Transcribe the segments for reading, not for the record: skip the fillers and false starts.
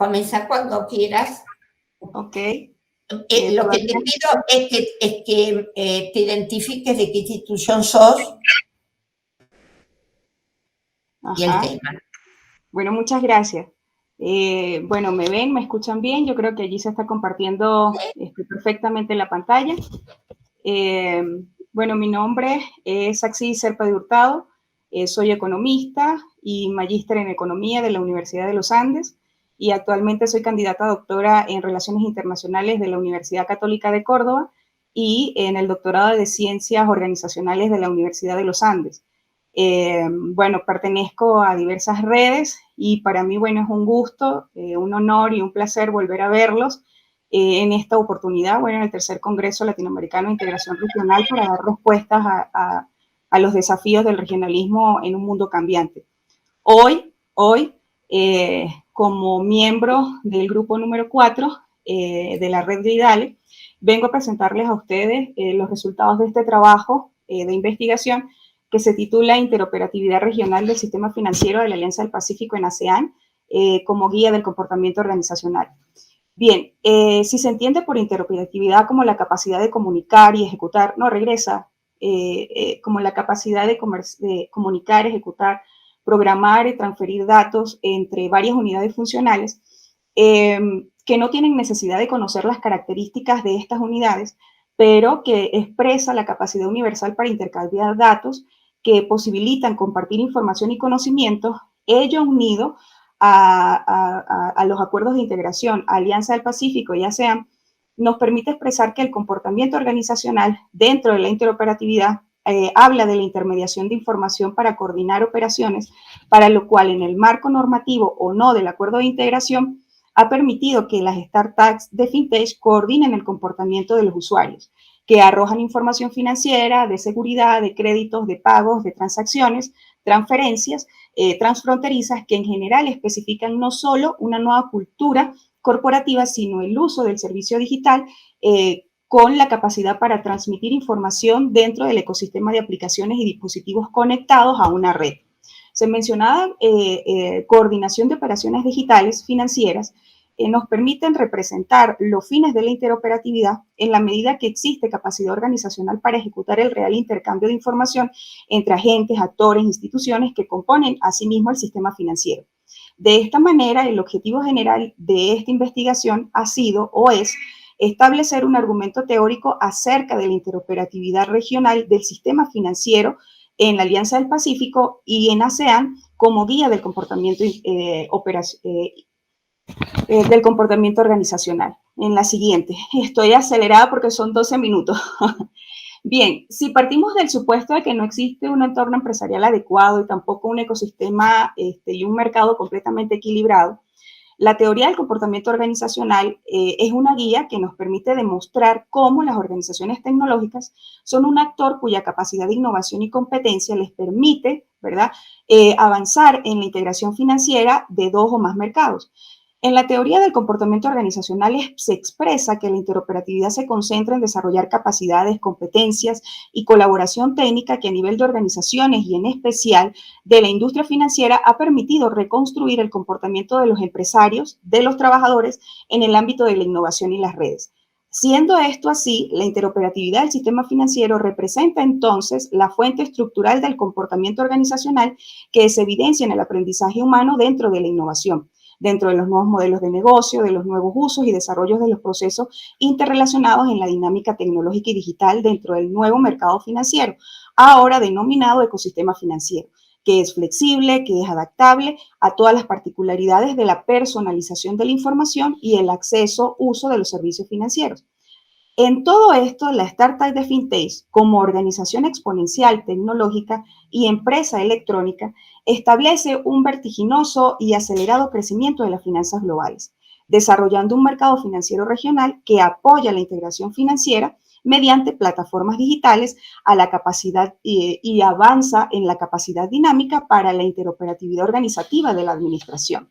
Comenzar cuando quieras. Ok. Lo que te pido es que te identifiques de qué institución sos y el Ajá. tema. Bueno, muchas gracias. Bueno, ¿me ven? ¿Me escuchan bien? Yo creo que allí se está compartiendo perfectamente la pantalla. Eh, bueno, mi nombre es Axi Serpa de Hurtado. Soy economista y magíster en economía de la Universidad de los Andes y actualmente soy candidata a doctora en Relaciones Internacionales de la Universidad Católica de Córdoba y en el doctorado de Ciencias Organizacionales de la Universidad de los Andes. Bueno, pertenezco a diversas redes y para mí, bueno, es un gusto, un honor y un placer volver a verlos en esta oportunidad, bueno, en el tercer Congreso Latinoamericano de Integración Regional para dar respuestas a los desafíos del regionalismo en un mundo cambiante. Hoy como miembro del grupo número 4 de la red de IDALE, vengo a presentarles a ustedes los resultados de este trabajo de investigación que se titula Interoperatividad Regional del Sistema Financiero de la Alianza del Pacífico en ASEAN como guía del comportamiento organizacional. Bien, si se entiende por interoperatividad como la capacidad de comunicar y ejecutar, no regresa, como la capacidad de comunicar, ejecutar, programar y transferir datos entre varias unidades funcionales que no tienen necesidad de conocer las características de estas unidades, pero que expresa la capacidad universal para intercambiar datos que posibilitan compartir información y conocimiento, ello unido a los acuerdos de integración, Alianza del Pacífico y ASEAN, nos permite expresar que el comportamiento organizacional dentro de la interoperatividad habla de la intermediación de información para coordinar operaciones, para lo cual en el marco normativo o no del acuerdo de integración ha permitido que las startups de fintech coordinen el comportamiento de los usuarios, que arrojan información financiera, de seguridad, de créditos, de pagos, de transacciones, transferencias transfronterizas que en general especifican no solo una nueva cultura corporativa, sino el uso del servicio digital con la capacidad para transmitir información dentro del ecosistema de aplicaciones y dispositivos conectados a una red. Se mencionaba coordinación de operaciones digitales financieras nos permiten representar los fines de la interoperatividad en la medida que existe capacidad organizacional para ejecutar el real intercambio de información entre agentes, actores, instituciones que componen asimismo el sistema financiero. De esta manera, el objetivo general de esta investigación ha sido o es establecer un argumento teórico acerca de la interoperatividad regional del sistema financiero en la Alianza del Pacífico y en ASEAN como guía del comportamiento del comportamiento organizacional. En la siguiente, estoy acelerada porque son 12 minutos. Bien, si partimos del supuesto de que no existe un entorno empresarial adecuado y tampoco un ecosistema y un mercado completamente equilibrado, la teoría del comportamiento organizacional es una guía que nos permite demostrar cómo las organizaciones tecnológicas son un actor cuya capacidad de innovación y competencia les permite, ¿verdad?, avanzar en la integración financiera de dos o más mercados. En la teoría del comportamiento organizacional se expresa que la interoperatividad se concentra en desarrollar capacidades, competencias y colaboración técnica que a nivel de organizaciones y en especial de la industria financiera ha permitido reconstruir el comportamiento de los empresarios, de los trabajadores en el ámbito de la innovación y las redes. Siendo esto así, la interoperatividad del sistema financiero representa entonces la fuente estructural del comportamiento organizacional que se evidencia en el aprendizaje humano dentro de la innovación, dentro de los nuevos modelos de negocio, de los nuevos usos y desarrollos de los procesos interrelacionados en la dinámica tecnológica y digital dentro del nuevo mercado financiero, ahora denominado ecosistema financiero, que es flexible, que es adaptable a todas las particularidades de la personalización de la información y el acceso, uso de los servicios financieros. En todo esto, la startup de FinTech, como organización exponencial tecnológica y empresa electrónica, establece un vertiginoso y acelerado crecimiento de las finanzas globales, desarrollando un mercado financiero regional que apoya la integración financiera mediante plataformas digitales a la capacidad y avanza en la capacidad dinámica para la interoperatividad organizativa de la administración.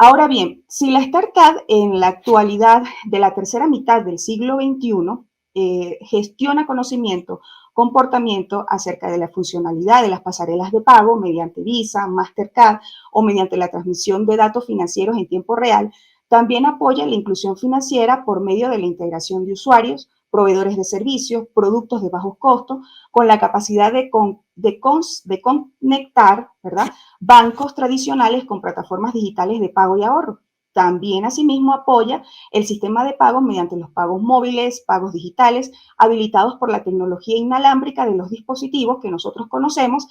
Ahora bien, si la startup en la actualidad de la tercera mitad del siglo XXI gestiona conocimiento comportamiento acerca de la funcionalidad de las pasarelas de pago mediante Visa, Mastercard o mediante la transmisión de datos financieros en tiempo real. También apoya la inclusión financiera por medio de la integración de usuarios, proveedores de servicios, productos de bajos costos, con la capacidad de conectar, ¿verdad?, bancos tradicionales con plataformas digitales de pago y ahorro. También, asimismo, apoya el sistema de pagos mediante los pagos móviles, pagos digitales, habilitados por la tecnología inalámbrica de los dispositivos que nosotros conocemos,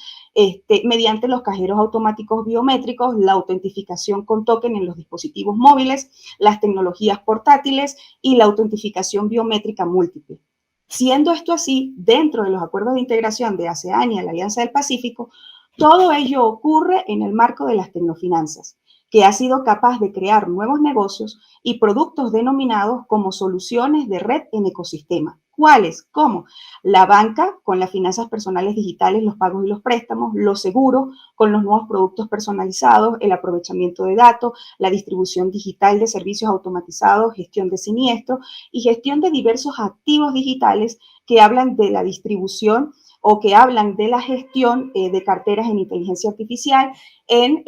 mediante los cajeros automáticos biométricos, la autentificación con token en los dispositivos móviles, las tecnologías portátiles y la autentificación biométrica múltiple. Siendo esto así, dentro de los acuerdos de integración de ASEAN y la Alianza del Pacífico, todo ello ocurre en el marco de las tecnofinanzas, que ha sido capaz de crear nuevos negocios y productos denominados como soluciones de red en ecosistema. ¿Cuáles? ¿Cómo? La banca con las finanzas personales digitales, los pagos y los préstamos, los seguros con los nuevos productos personalizados, el aprovechamiento de datos, la distribución digital de servicios automatizados, gestión de siniestros y gestión de diversos activos digitales que hablan de la distribución o que hablan de la gestión de carteras en inteligencia artificial, en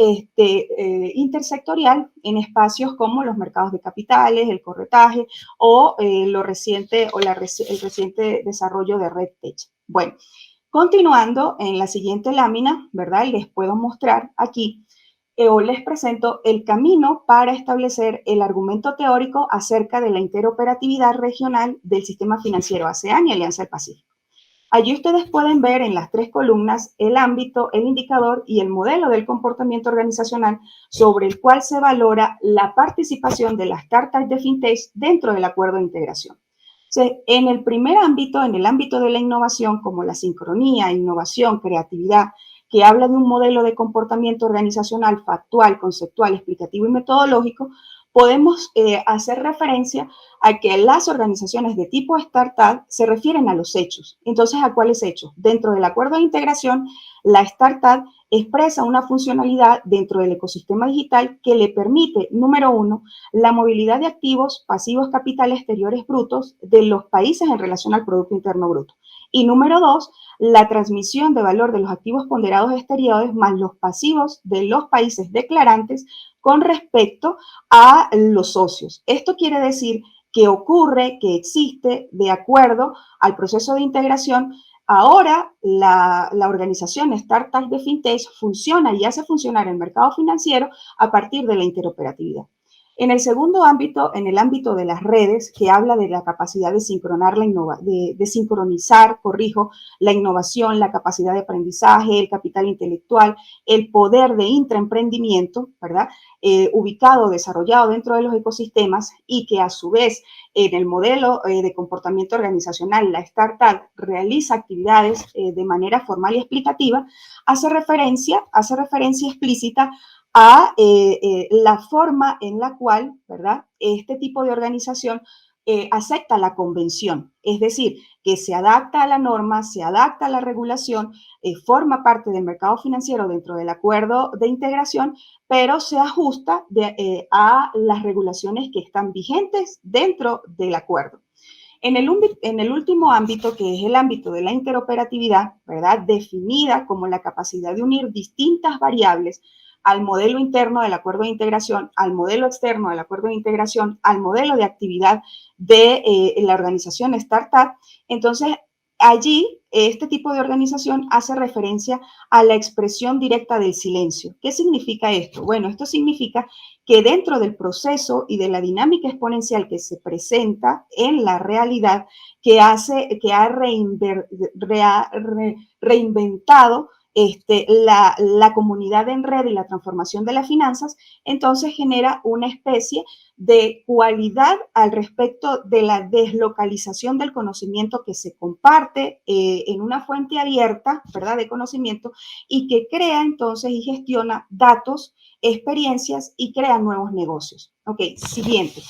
intersectorial, en espacios como los mercados de capitales, el corretaje o el reciente desarrollo de RedTech. Bueno, continuando en la siguiente lámina, ¿verdad? Les puedo mostrar aquí o les presento el camino para establecer el argumento teórico acerca de la interoperatividad regional del sistema financiero ASEAN y Alianza del Pacífico. Allí ustedes pueden ver en las tres columnas el ámbito, el indicador y el modelo del comportamiento organizacional sobre el cual se valora la participación de las startups de fintech dentro del acuerdo de integración. En el primer ámbito, en el ámbito de la innovación, como la sincronía, innovación, creatividad, que habla de un modelo de comportamiento organizacional factual, conceptual, explicativo y metodológico, podemos hacer referencia a que las organizaciones de tipo startup se refieren a los hechos. Entonces, ¿a cuáles hechos? Dentro del acuerdo de integración, la startup expresa una funcionalidad dentro del ecosistema digital que le permite, número uno, la movilidad de activos, pasivos, capital exteriores brutos de los países en relación al Producto Interno Bruto. Y número dos, la transmisión de valor de los activos ponderados exteriores más los pasivos de los países declarantes con respecto a los socios. Esto quiere decir que ocurre, que existe, de acuerdo al proceso de integración. Ahora la organización Startups de FinTech funciona y hace funcionar el mercado financiero a partir de la interoperatividad. En el segundo ámbito, en el ámbito de las redes, que habla de la capacidad de sincronizar, la innovación, la capacidad de aprendizaje, el capital intelectual, el poder de intraemprendimiento, ¿verdad? Ubicado, desarrollado dentro de los ecosistemas y que a su vez en el modelo de comportamiento organizacional, la startup realiza actividades de manera formal y explicativa, hace referencia explícita a la forma en la cual, ¿verdad?, este tipo de organización acepta la convención, es decir, que se adapta a la norma, se adapta a la regulación, forma parte del mercado financiero dentro del acuerdo de integración, pero se ajusta a las regulaciones que están vigentes dentro del acuerdo. En el último ámbito, que es el ámbito de la interoperatividad, ¿verdad?, definida como la capacidad de unir distintas variables al modelo interno del acuerdo de integración, al modelo externo del acuerdo de integración, al modelo de actividad de la organización startup. Entonces, allí, este tipo de organización hace referencia a la expresión directa del silencio. ¿Qué significa esto? Bueno, esto significa que dentro del proceso y de la dinámica exponencial que se presenta en la realidad, que ha reinventado la comunidad en red y la transformación de las finanzas, entonces genera una especie de cualidad al respecto de la deslocalización del conocimiento que se comparte en una fuente abierta, ¿verdad?, de conocimiento y que crea entonces y gestiona datos, experiencias y crea nuevos negocios. Ok, siguiente.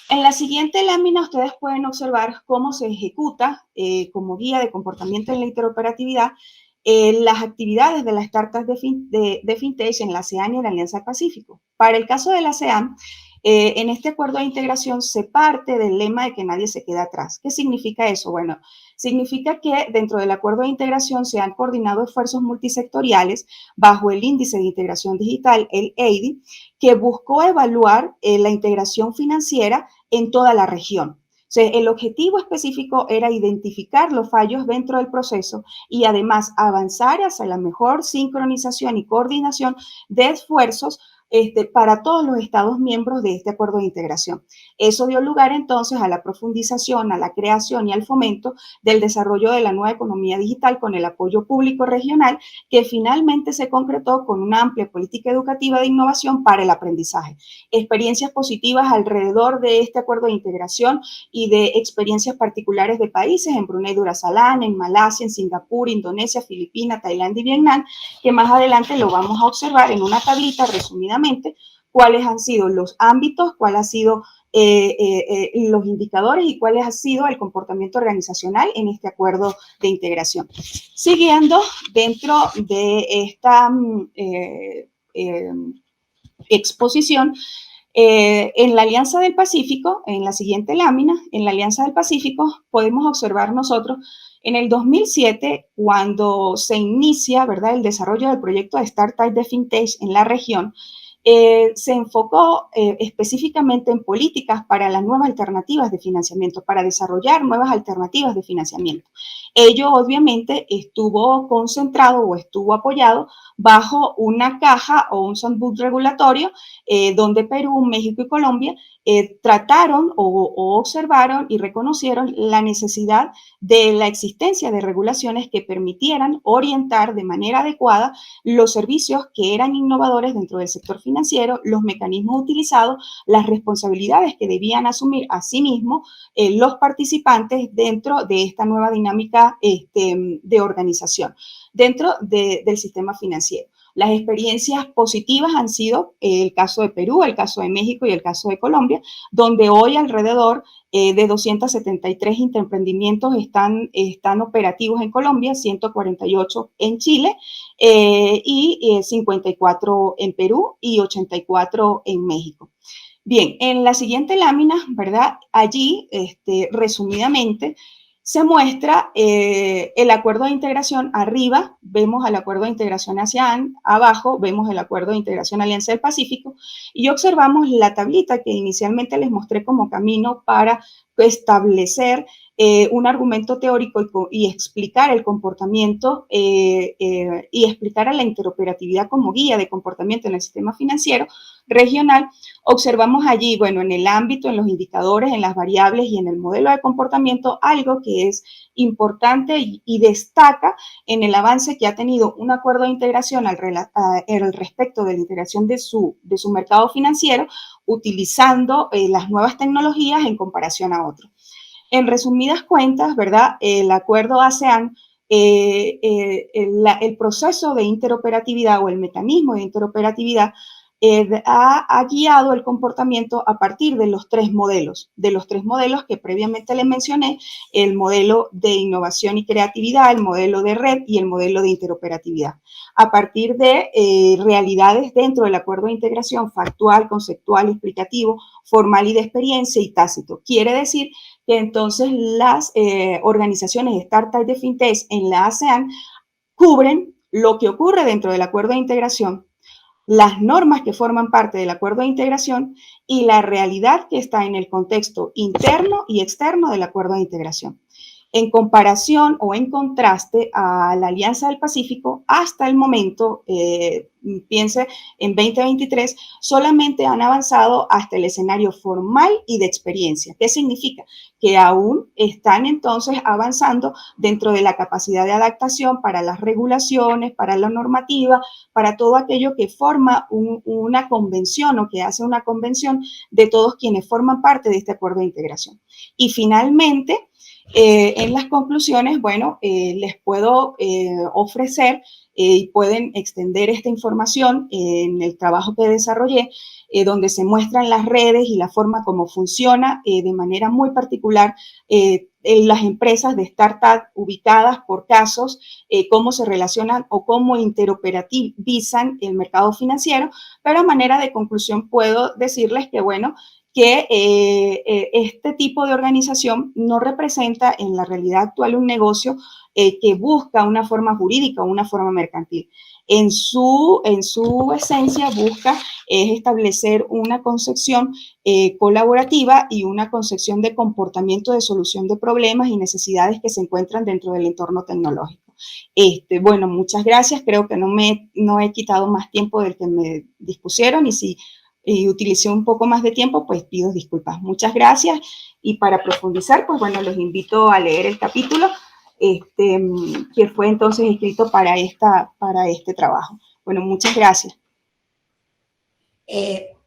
En la siguiente lámina ustedes pueden observar cómo se ejecuta como guía de comportamiento en la interoperatividad las actividades de las startups de fintech en la ASEAN y en la Alianza del Pacífico. Para el caso de la ASEAN, en este acuerdo de integración se parte del lema de que nadie se queda atrás. ¿Qué significa eso? Bueno, Significa que dentro del acuerdo de integración se han coordinado esfuerzos multisectoriales bajo el Índice de Integración Digital, el EIDI, que buscó evaluar la integración financiera en toda la región. O sea, el objetivo específico era identificar los fallos dentro del proceso y además avanzar hacia la mejor sincronización y coordinación de esfuerzos para todos los Estados miembros de este acuerdo de integración. Eso dio lugar entonces a la profundización, a la creación y al fomento del desarrollo de la nueva economía digital con el apoyo público regional, que finalmente se concretó con una amplia política educativa de innovación para el aprendizaje. Experiencias positivas alrededor de este acuerdo de integración y de experiencias particulares de países en Brunei Darussalam, en Malasia, en Singapur, Indonesia, Filipinas, Tailandia y Vietnam, que más adelante lo vamos a observar en una tablita resumidamente cuáles han sido los ámbitos, cuáles han sido los indicadores y cuál ha sido el comportamiento organizacional en este acuerdo de integración. Siguiendo dentro de esta exposición, en la Alianza del Pacífico, en la siguiente lámina, en la Alianza del Pacífico podemos observar nosotros en el 2007, cuando se inicia, ¿verdad?, el desarrollo del proyecto de Startup de FinTech en la región, se enfocó específicamente en políticas para las nuevas alternativas de financiamiento, para desarrollar nuevas alternativas de financiamiento. Ello obviamente estuvo concentrado o estuvo apoyado bajo una caja o un sandbook regulatorio donde Perú, México y Colombia trataron o observaron y reconocieron la necesidad de la existencia de regulaciones que permitieran orientar de manera adecuada los servicios que eran innovadores dentro del sector financiero, los mecanismos utilizados, las responsabilidades que debían asumir a sí mismos los participantes dentro de esta nueva dinámica de organización, dentro del sistema financiero. Las experiencias positivas han sido el caso de Perú, el caso de México y el caso de Colombia, donde hoy alrededor de 273 emprendimientos están operativos en Colombia, 148 en Chile y 54 en Perú y 84 en México. Bien, en la siguiente lámina, ¿verdad? Allí, resumidamente, se muestra el acuerdo de integración. Arriba vemos el acuerdo de integración ASEAN, abajo vemos el acuerdo de integración Alianza del Pacífico y observamos la tablita que inicialmente les mostré como camino para establecer un argumento teórico y explicar el comportamiento y explicar a la interoperatividad como guía de comportamiento en el sistema financiero regional. Observamos allí, bueno, en el ámbito, en los indicadores, en las variables y en el modelo de comportamiento, algo que es importante y destaca en el avance que ha tenido un acuerdo de integración al respecto de la integración de su mercado financiero, utilizando las nuevas tecnologías en comparación a otros. En resumidas cuentas, ¿verdad? El acuerdo ASEAN, el proceso de interoperatividad o el mecanismo de interoperatividad ha guiado el comportamiento a partir de los tres modelos que previamente les mencioné: el modelo de innovación y creatividad, el modelo de red y el modelo de interoperatividad. A partir de realidades dentro del acuerdo de integración factual, conceptual, explicativo, formal y de experiencia y tácito. Quiere decir que entonces las organizaciones de startups de fintech en la ASEAN cubren lo que ocurre dentro del acuerdo de integración, las normas que forman parte del acuerdo de integración y la realidad que está en el contexto interno y externo del acuerdo de integración. En comparación o en contraste a la Alianza del Pacífico, hasta el momento, piense en 2023, solamente han avanzado hasta el escenario formal y de experiencia. ¿Qué significa? Que aún están entonces avanzando dentro de la capacidad de adaptación para las regulaciones, para la normativa, para todo aquello que forma una convención o que hace una convención de todos quienes forman parte de este acuerdo de integración. Y finalmente, en las conclusiones, bueno, les puedo ofrecer y pueden extender esta información en el trabajo que desarrollé, donde se muestran las redes y la forma como funciona de manera muy particular en las empresas de startup ubicadas por casos, cómo se relacionan o cómo interoperativizan el mercado financiero, pero a manera de conclusión puedo decirles que, bueno, que este tipo de organización no representa en la realidad actual un negocio que busca una forma jurídica o una forma mercantil. En su esencia busca establecer una concepción colaborativa y una concepción de comportamiento de solución de problemas y necesidades que se encuentran dentro del entorno tecnológico. Bueno, muchas gracias. Creo que no he quitado más tiempo del que me dispusieron, y si utilicé un poco más de tiempo, pues pido disculpas. Muchas gracias, y para profundizar, pues bueno, los invito a leer el capítulo que fue entonces escrito para este trabajo. Bueno, muchas gracias.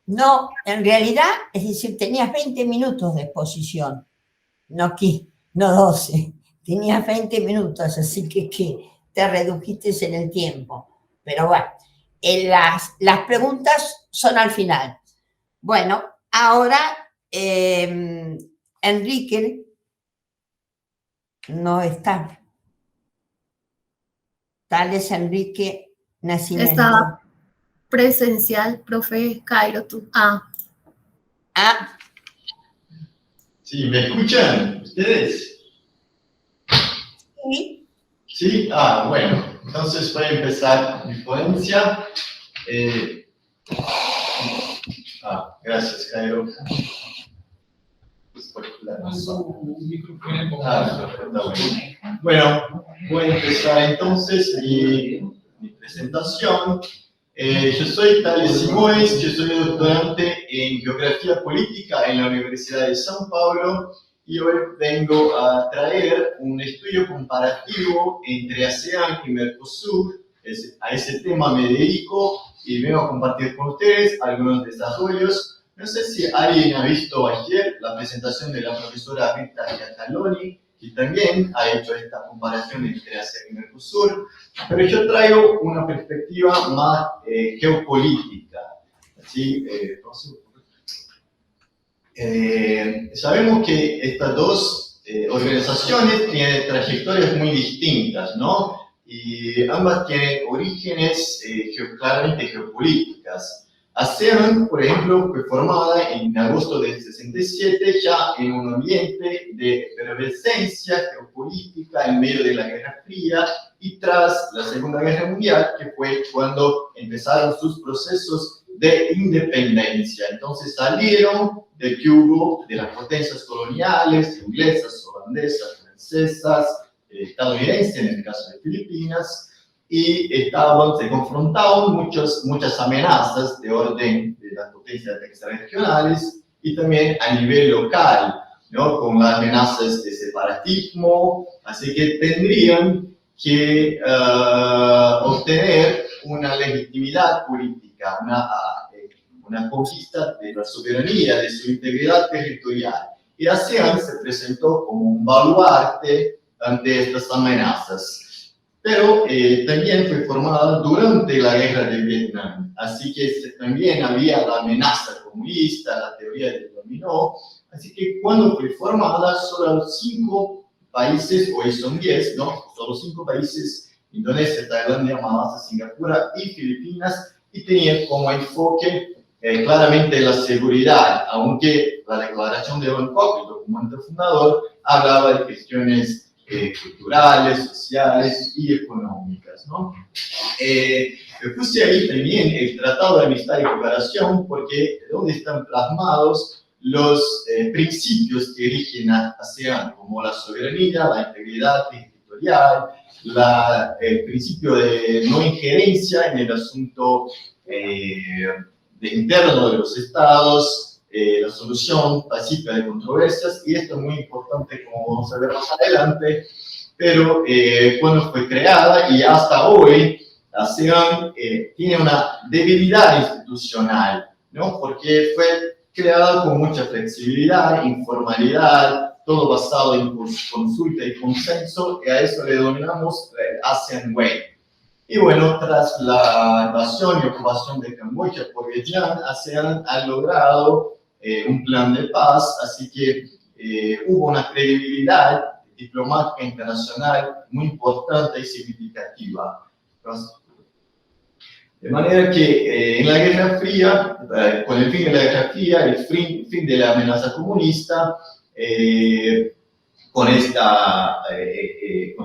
No, en realidad, es decir, tenías 20 minutos de exposición, no 12, tenías 20 minutos, así que te redujiste en el tiempo. Pero bueno, las preguntas son al final. Bueno, ahora Enrique no está. Tal es Enrique Nacimiento. Estaba presencial, profe Cairo, tú. Sí, ¿me escuchan ustedes? Sí. Sí, bueno, entonces voy a empezar mi ponencia. Gracias, Cairo. Bueno, voy a empezar entonces mi presentación. Yo soy Thales Simoes, yo soy doctorante en Geografía Política en la Universidad de São Paulo, y hoy vengo a traer un estudio comparativo entre ASEAN y Mercosur. A ese tema me dedico y vengo a compartir con ustedes algunos desarrollos. No sé si alguien ha visto ayer la presentación de la profesora Rita Cataloni, que también ha hecho esta comparación entre ASEAN y Mercosur, pero yo traigo una perspectiva más geopolítica. ¿Sí? Sabemos que estas dos organizaciones tienen trayectorias muy distintas, ¿no? Y ambas tienen orígenes claramente geopolíticas. ASEAN, por ejemplo, fue formada en agosto del 67, ya en un ambiente de efervescencia geopolítica en medio de la Guerra Fría y tras la Segunda Guerra Mundial, que fue cuando empezaron sus procesos de independencia. Entonces salieron del yugo de las potencias coloniales, inglesas, holandesas, francesas, estadounidenses, en el caso de Filipinas, y se confrontaban muchas amenazas de orden de las potencias extrarregionales y también a nivel local, ¿no? Con las amenazas de separatismo, así que tendrían que obtener una legitimidad política, una conquista de la soberanía, de su integridad territorial. Y ASEAN se presentó como un baluarte ante estas amenazas. Pero también fue formada durante la guerra de Vietnam, así que también había la amenaza comunista, la teoría del dominó, así que cuando fue formada, solo 5 países, hoy son 10, ¿no? Solo 5 países, Indonesia, Tailandia, Malasia, Singapur y Filipinas, y tenían como enfoque claramente la seguridad, aunque la declaración de Bangkok, el documento fundador, hablaba de cuestiones culturales, sociales y económicas, ¿no? Puse ahí también el Tratado de Amistad y Cooperación, porque donde están plasmados los principios que rigen a ASEAN, como la soberanía, la integridad territorial, el principio de no injerencia en el asunto interno de los estados, la solución pacífica de controversias, y esto es muy importante, como vamos a ver más adelante, pero cuando fue creada y hasta hoy, ASEAN tiene una debilidad institucional, ¿no? Porque fue creada con mucha flexibilidad, informalidad, todo basado en consulta y consenso, y a eso le denominamos ASEAN Way. Y bueno, tras la invasión y ocupación de Camboya por Vietnam, ASEAN ha logrado un plan de paz, así que hubo una credibilidad diplomática internacional muy importante y significativa. De manera que en la Guerra Fría, con el fin de la Guerra Fría, el fin de la amenaza comunista, con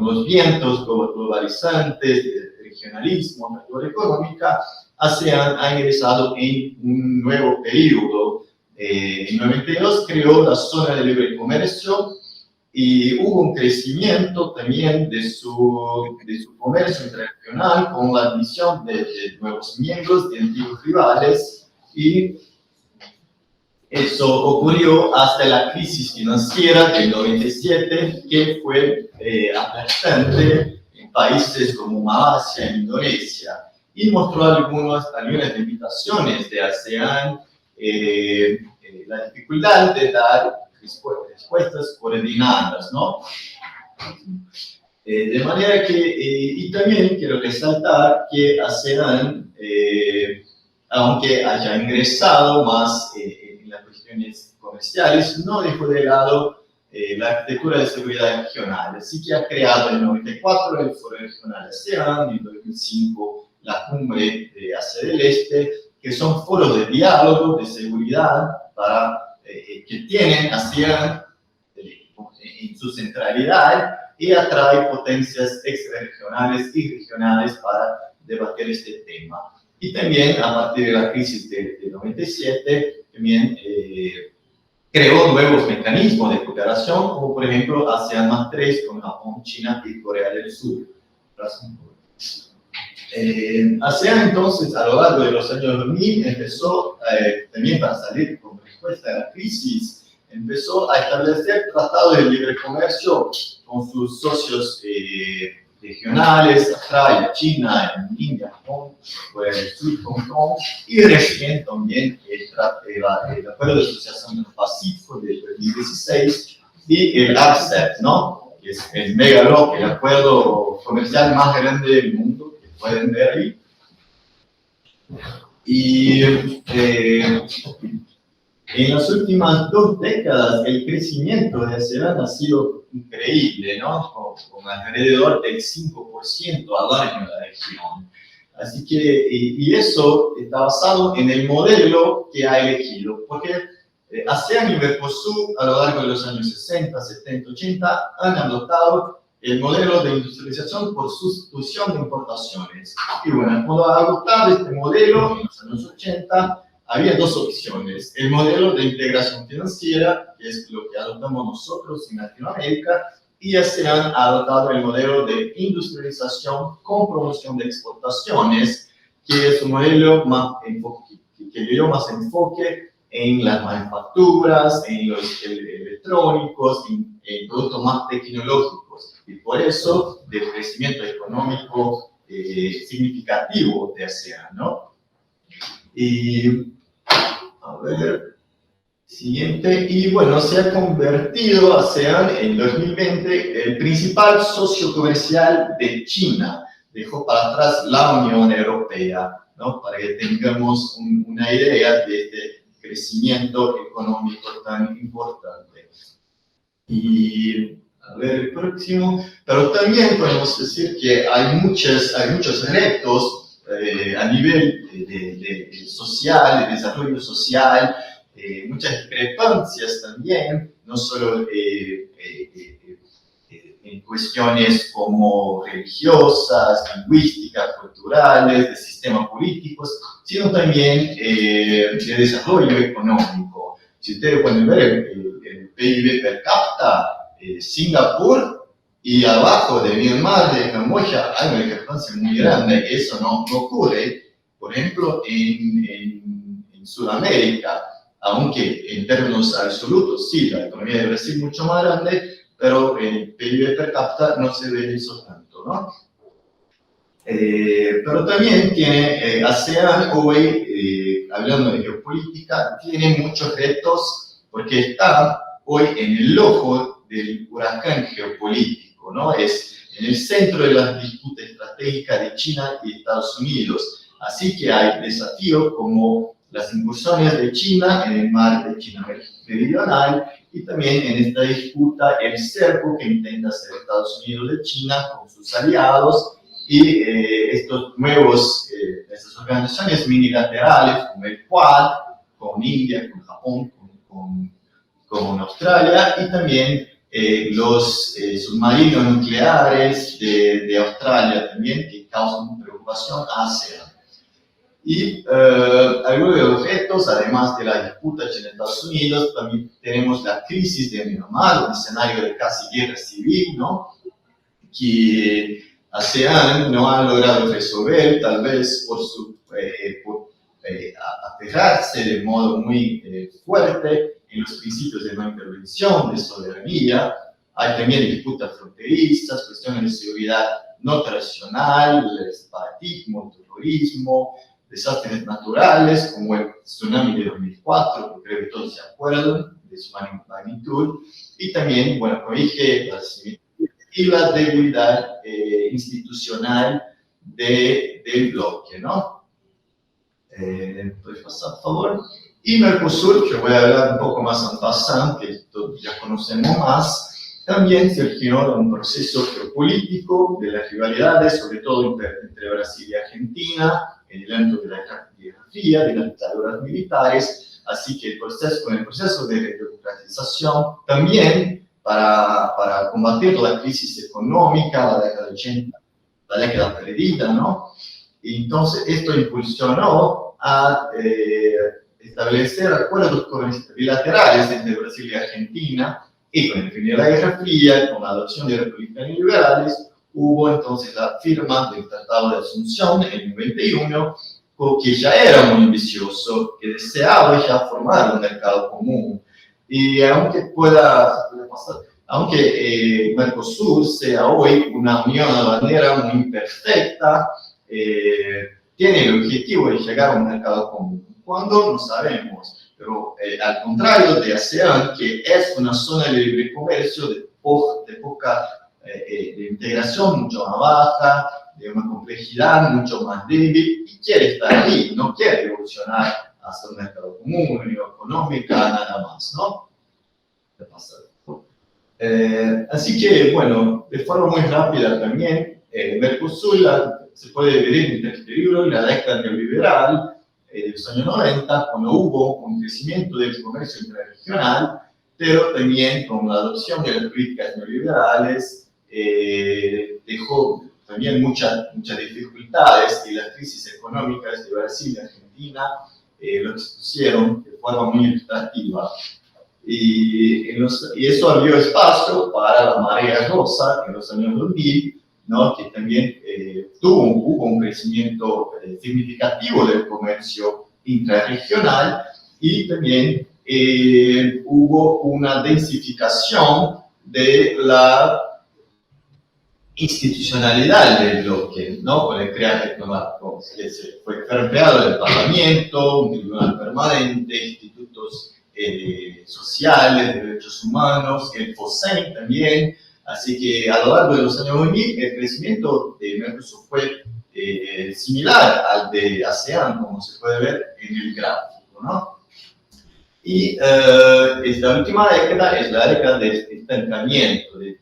los vientos globalizantes, regionalismo, apertura económica, ASEAN ha ingresado en un nuevo periodo. En 92 creó la zona de libre comercio y hubo un crecimiento también de su comercio internacional con la admisión de nuevos miembros, de antiguos rivales, y eso ocurrió hasta la crisis financiera del 97, que fue aplastante en países como Malasia e Indonesia, y mostró algunas limitaciones de ASEAN, la dificultad de dar respuestas coordinadas, ¿no? De manera que, y también quiero resaltar que ASEAN, aunque haya ingresado más en las cuestiones comerciales, no dejó de lado la arquitectura de seguridad regional. Así que ha creado en el 94 el Foro Regional ASEAN, en el 2005 la Cumbre de Asia del Este, que son foros de diálogo, de seguridad, que tienen ASEAN en su centralidad y atrae potencias extrarregionales y regionales para debatir este tema. Y también, a partir de la crisis del 97, también creó nuevos mecanismos de cooperación, como por ejemplo ASEAN +3 con Japón, China y Corea del Sur. ASEAN entonces, a lo largo de los años 2000, empezó también para salir con respuesta a la crisis, empezó a establecer tratados de libre comercio con sus socios regionales, Australia, China, India, Japón, Corea del Sur, Hong Kong, y recién también el Acuerdo de Asociación del Pacífico de 2016 y el RCEP, ¿no? Que es el megaloc, el acuerdo comercial más grande del mundo, que pueden ver ahí. Y en las últimas 2 décadas, el crecimiento de ASEAN ha sido increíble, ¿no? Con alrededor del 5% al año en la región. Así que, y eso está basado en el modelo que ha elegido, porque ASEAN y Mercosur, a lo largo de los años 60, 70, 80, han adoptado el modelo de industrialización por sustitución de importaciones. Y bueno, cuando ha adoptado este modelo en los años 80, había 2 opciones: el modelo de integración financiera, que es lo que adoptamos nosotros en Latinoamérica, y ASEAN ha adoptado el modelo de industrialización con promoción de exportaciones, que es un modelo más que le dio más enfoque en las manufacturas, en los electrónicos, en productos más tecnológicos, y por eso del crecimiento económico significativo de ASEAN, ¿no? Y, a ver, siguiente, y bueno, se ha convertido ASEAN en 2020 el principal socio comercial de China. Dejó para atrás la Unión Europea, ¿no? Para que tengamos una idea de este crecimiento económico tan importante. Y, a ver, el próximo, pero también podemos decir que hay muchos retos a nivel de social, de desarrollo social, muchas discrepancias también, no solo en cuestiones como religiosas, lingüísticas, culturales, de sistemas políticos, sino también de desarrollo económico. Si ustedes pueden ver el PIB per cápita, Singapur y abajo de Myanmar, de Camboya, hay una discrepancia muy grande. Eso no ocurre, por ejemplo, en Sudamérica, aunque en términos absolutos, sí, la economía de Brasil es mucho más grande, pero el PIB per cápita no se ve eso tanto, ¿no? Pero también tiene ASEAN hoy, hablando de geopolítica, tiene muchos retos porque está hoy en el ojo del huracán geopolítico, ¿no? Es en el centro de la disputa estratégica de China y Estados Unidos. Así que hay desafíos como las incursiones de China en el mar de China Meridional y también en esta disputa el cerco que intenta hacer Estados Unidos de China con sus aliados y estas organizaciones minilaterales como el Quad, con India, con Japón, con Australia, y también los submarinos nucleares de Australia también, que causan preocupación a ASEAN. Y algunos de los retos, además de la disputa en Estados Unidos, también tenemos la crisis de Myanmar, un escenario de casi guerra civil, ¿no? Que ASEAN no ha logrado resolver, tal vez por aferrarse de modo muy fuerte en los principios de no intervención, de soberanía. Hay también disputas fronterizas, cuestiones de seguridad no tradicional, el separatismo, el terrorismo, desastres naturales como el tsunami de 2004, que creo que todos se acuerdan de su magnitud, y también, bueno, como dije, y la debilidad institucional del bloque, ¿no? ¿Puedes pasar, por favor? Y Mercosur, que voy a hablar un poco más en pasant, que esto ya conocemos más, también surgió un proceso geopolítico de las rivalidades, sobre todo entre Brasil y Argentina, en el ámbito de la Guerra Fría, de las dictaduras militares, así que con el proceso de redemocratización, también para combatir la crisis económica, la década de 80, la década perdida, ¿no? Y entonces esto impulsionó a establecer acuerdos bilaterales entre Brasil y Argentina, y con el fin de la Guerra Fría, con la adopción de republicanos liberales, hubo entonces la firma del Tratado de Asunción en el 91, que ya era muy ambicioso, que deseaba ya formar un mercado común. Y aunque Mercosur sea hoy una unión aduanera muy imperfecta, tiene el objetivo de llegar a un mercado común. ¿Cuándo? No sabemos. Pero al contrario de ASEAN, que es una zona de libre comercio de poca de integración mucho más baja, de una complejidad mucho más débil, y quiere estar ahí, no quiere evolucionar hasta un mercado común, una unión económica, nada más, ¿no? Así que, bueno, de forma muy rápida también, Mercosur se puede dividir en tres periodos: la década neoliberal, de los años 90, cuando hubo un crecimiento del comercio interregional, pero también con la adopción de las políticas neoliberales, dejó también muchas dificultades, y las crisis económicas de Brasil y Argentina lo expusieron de forma muy ilustrativa. Y eso abrió espacio para la marea rosa en los años 2000, ¿no? Que también hubo un crecimiento significativo del comercio intrarregional, y también hubo una densificación de la institucionalidad del bloque, ¿no? Fue creado el Parlamento, un tribunal permanente, institutos sociales, de derechos humanos, el FOSEM también. Así que a lo largo de los años 2000, el crecimiento de Mercosur fue similar al de ASEAN, como se puede ver en el gráfico, ¿no? Y esta última década es la década del estancamiento, de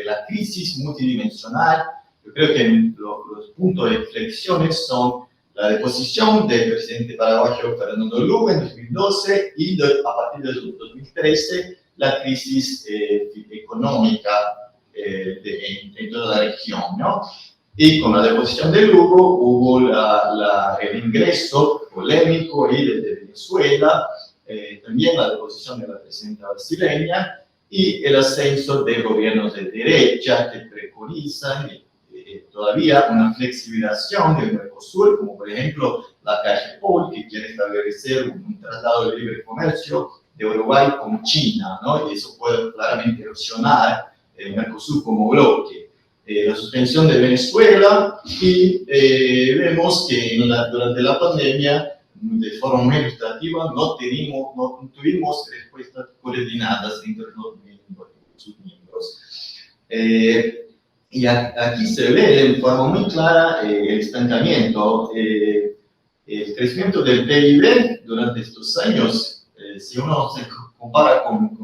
la crisis multidimensional. Yo creo que los puntos de inflexión son la deposición del presidente paraguayo Fernando Lugo en 2012, y a partir del 2013 la crisis económica en toda la región, ¿no? Y con la deposición de Lugo hubo el ingreso polémico ahí desde Venezuela, también la deposición de la presidenta brasileña, y el ascenso de gobiernos de derecha que preconizan todavía una flexibilización del Mercosur, como por ejemplo la calle Paul, que quiere establecer un tratado de libre comercio de Uruguay con China, ¿no? Y eso puede claramente erosionar el Mercosur como bloque. La suspensión de Venezuela, y vemos que durante la pandemia, de forma muy ilustrativa, no tuvimos respuestas coordinadas entre sus miembros. Y aquí se ve de forma muy clara el estancamiento, el crecimiento del PIB durante estos años. Si uno se compara con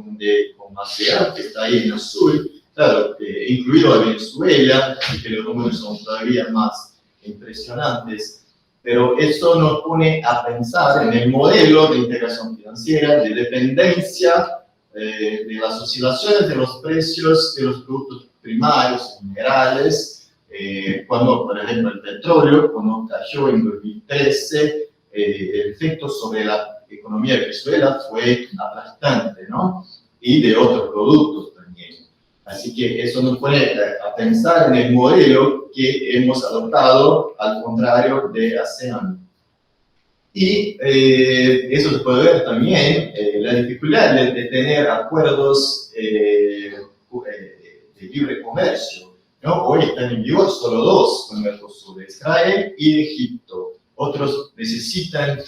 ASEAN, que está ahí en azul, claro, incluido a Venezuela, así que los números son todavía más impresionantes, pero eso nos pone a pensar en el modelo de integración financiera, de dependencia de las oscilaciones de los precios de los productos primarios, minerales, cuando, por ejemplo, el petróleo, cuando cayó en 2013, el efecto sobre la economía de Venezuela fue aplastante, ¿no? Y de otros productos también. Así que eso nos pone a pensar en el modelo que hemos adoptado, al contrario de ASEAN. Y eso se puede ver también, la dificultad de tener acuerdos de libre comercio, ¿no? Hoy están en vigor solo dos con Mercosur, Israel y Egipto. Otros necesitan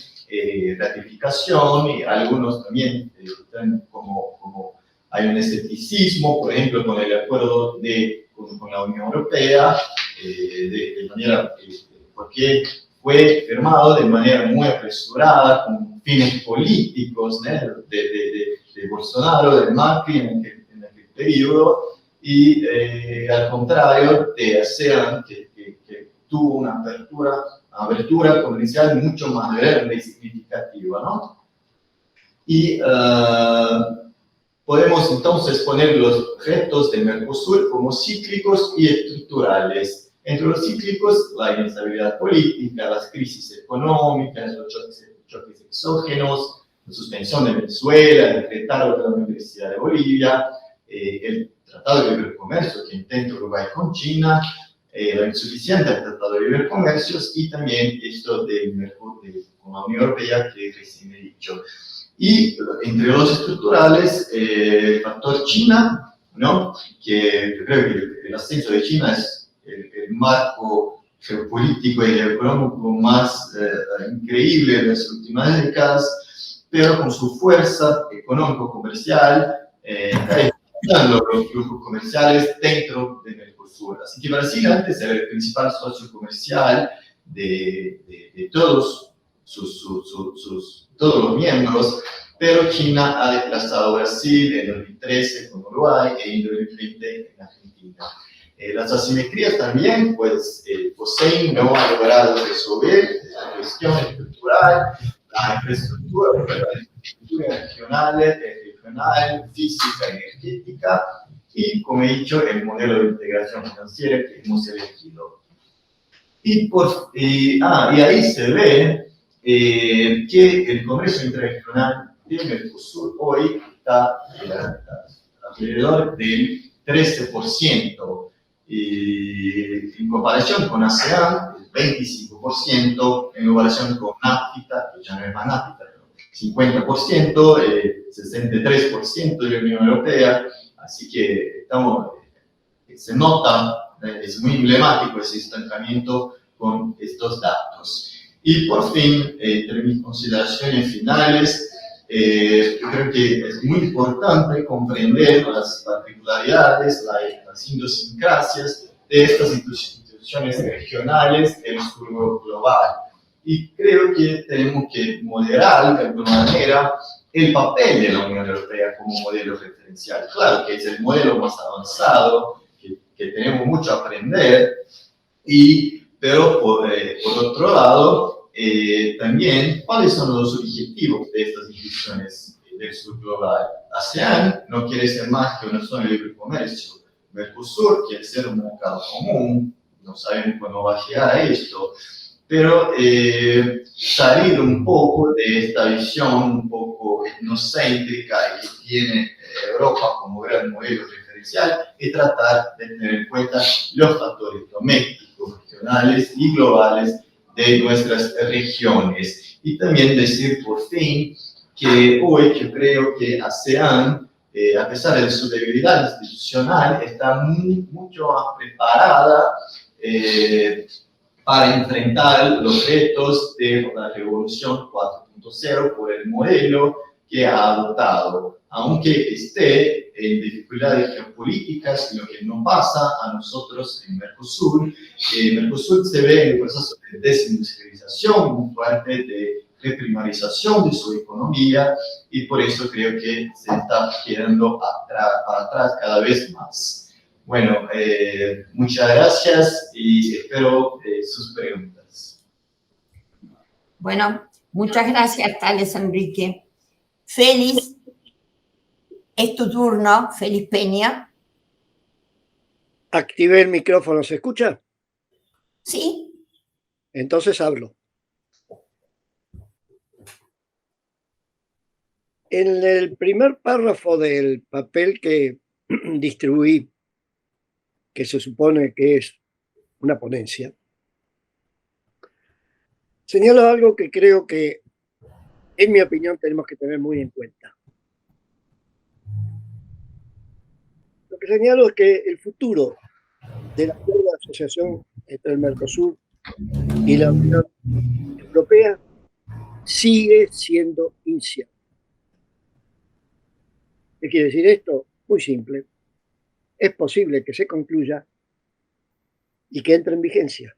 ratificación y algunos también están como hay un escepticismo, por ejemplo, con el acuerdo con la Unión Europea, de manera, porque fue firmado de manera muy apresurada, con fines políticos, ¿no? de Bolsonaro, de Macri en aquel periodo, y al contrario de ASEAN, que tuvo una abertura comercial mucho más grande y significativa, ¿no? Y podemos entonces poner los retos de Mercosur como cíclicos y estructurales. Entre los cíclicos, la inestabilidad política, las crisis económicas, los choques exógenos, la suspensión de Venezuela, el decretado de la Universidad de Bolivia, el Tratado de Libre Comercio que intenta Uruguay con China, la insuficiencia del Tratado de Libre Comercio y también esto con la Unión Europea que recién he dicho. Y entre los estructurales, el factor China, ¿no? Que yo creo que el ascenso de China es el marco geopolítico y económico más increíble de las últimas décadas, pero con su fuerza económico-comercial, está explicando los flujos comerciales dentro de Mercosur. Así que Brasil antes era el principal socio comercial de todos todos los miembros, pero China ha desplazado a Brasil en 2013 con Uruguay e en 2020 en Argentina. Las asimetrías también, pues Hossein no ha logrado resolver la cuestión estructural, la infraestructura regional, física, energética, y como he dicho, el modelo de integración financiera que hemos elegido. Y ahí se ve que el comercio internacional de Mercosur hoy está alrededor del 13%, en comparación con ASEAN, el 25%, en comparación con NAFTA, que ya no es más NAFTA, 50%, 63% de la Unión Europea, así que se nota, es muy emblemático ese estancamiento con estos datos. Y por fin, entre mis consideraciones finales, yo creo que es muy importante comprender las particularidades, las idiosincrasias de estas instituciones regionales del sur global. Y creo que tenemos que moderar, de alguna manera, el papel de la Unión Europea como modelo referencial. Claro que es el modelo más avanzado, que tenemos mucho a aprender, pero por otro lado, también, ¿cuáles son los objetivos de estas instituciones del sur global? ASEAN no quiere ser más que una zona de libre comercio. Mercosur quiere ser un mercado común, no sabemos cuándo va a llegar a esto, pero salir un poco de esta visión un poco etnocéntrica que tiene Europa como gran modelo referencial y tratar de tener en cuenta los factores domésticos, regionales y globales de nuestras regiones. Y también decir por fin que hoy yo creo que ASEAN, a pesar de su debilidad institucional, está mucho más preparada para enfrentar los retos de la revolución 4.0 por el modelo que ha adoptado, aunque esté en dificultades geopolíticas, lo que no pasa a nosotros en Mercosur. Mercosur se ve en un proceso de desindustrialización muy fuerte, de reprimarización de su economía, y por eso creo que se está quedando para atrás cada vez más. Bueno, muchas gracias y espero sus preguntas. Bueno, muchas gracias, Tales Enrique. Félix, es tu turno, Félix Peña. Activé el micrófono, ¿se escucha? Sí. Entonces hablo. En el primer párrafo del papel que distribuí, que se supone que es una ponencia, señalo algo que creo que, en mi opinión, tenemos que tener muy en cuenta. Lo que señalo es que el futuro del acuerdo de asociación entre el Mercosur y la Unión Europea sigue siendo incierto. ¿Qué quiere decir esto? Muy simple. Es posible que se concluya y que entre en vigencia,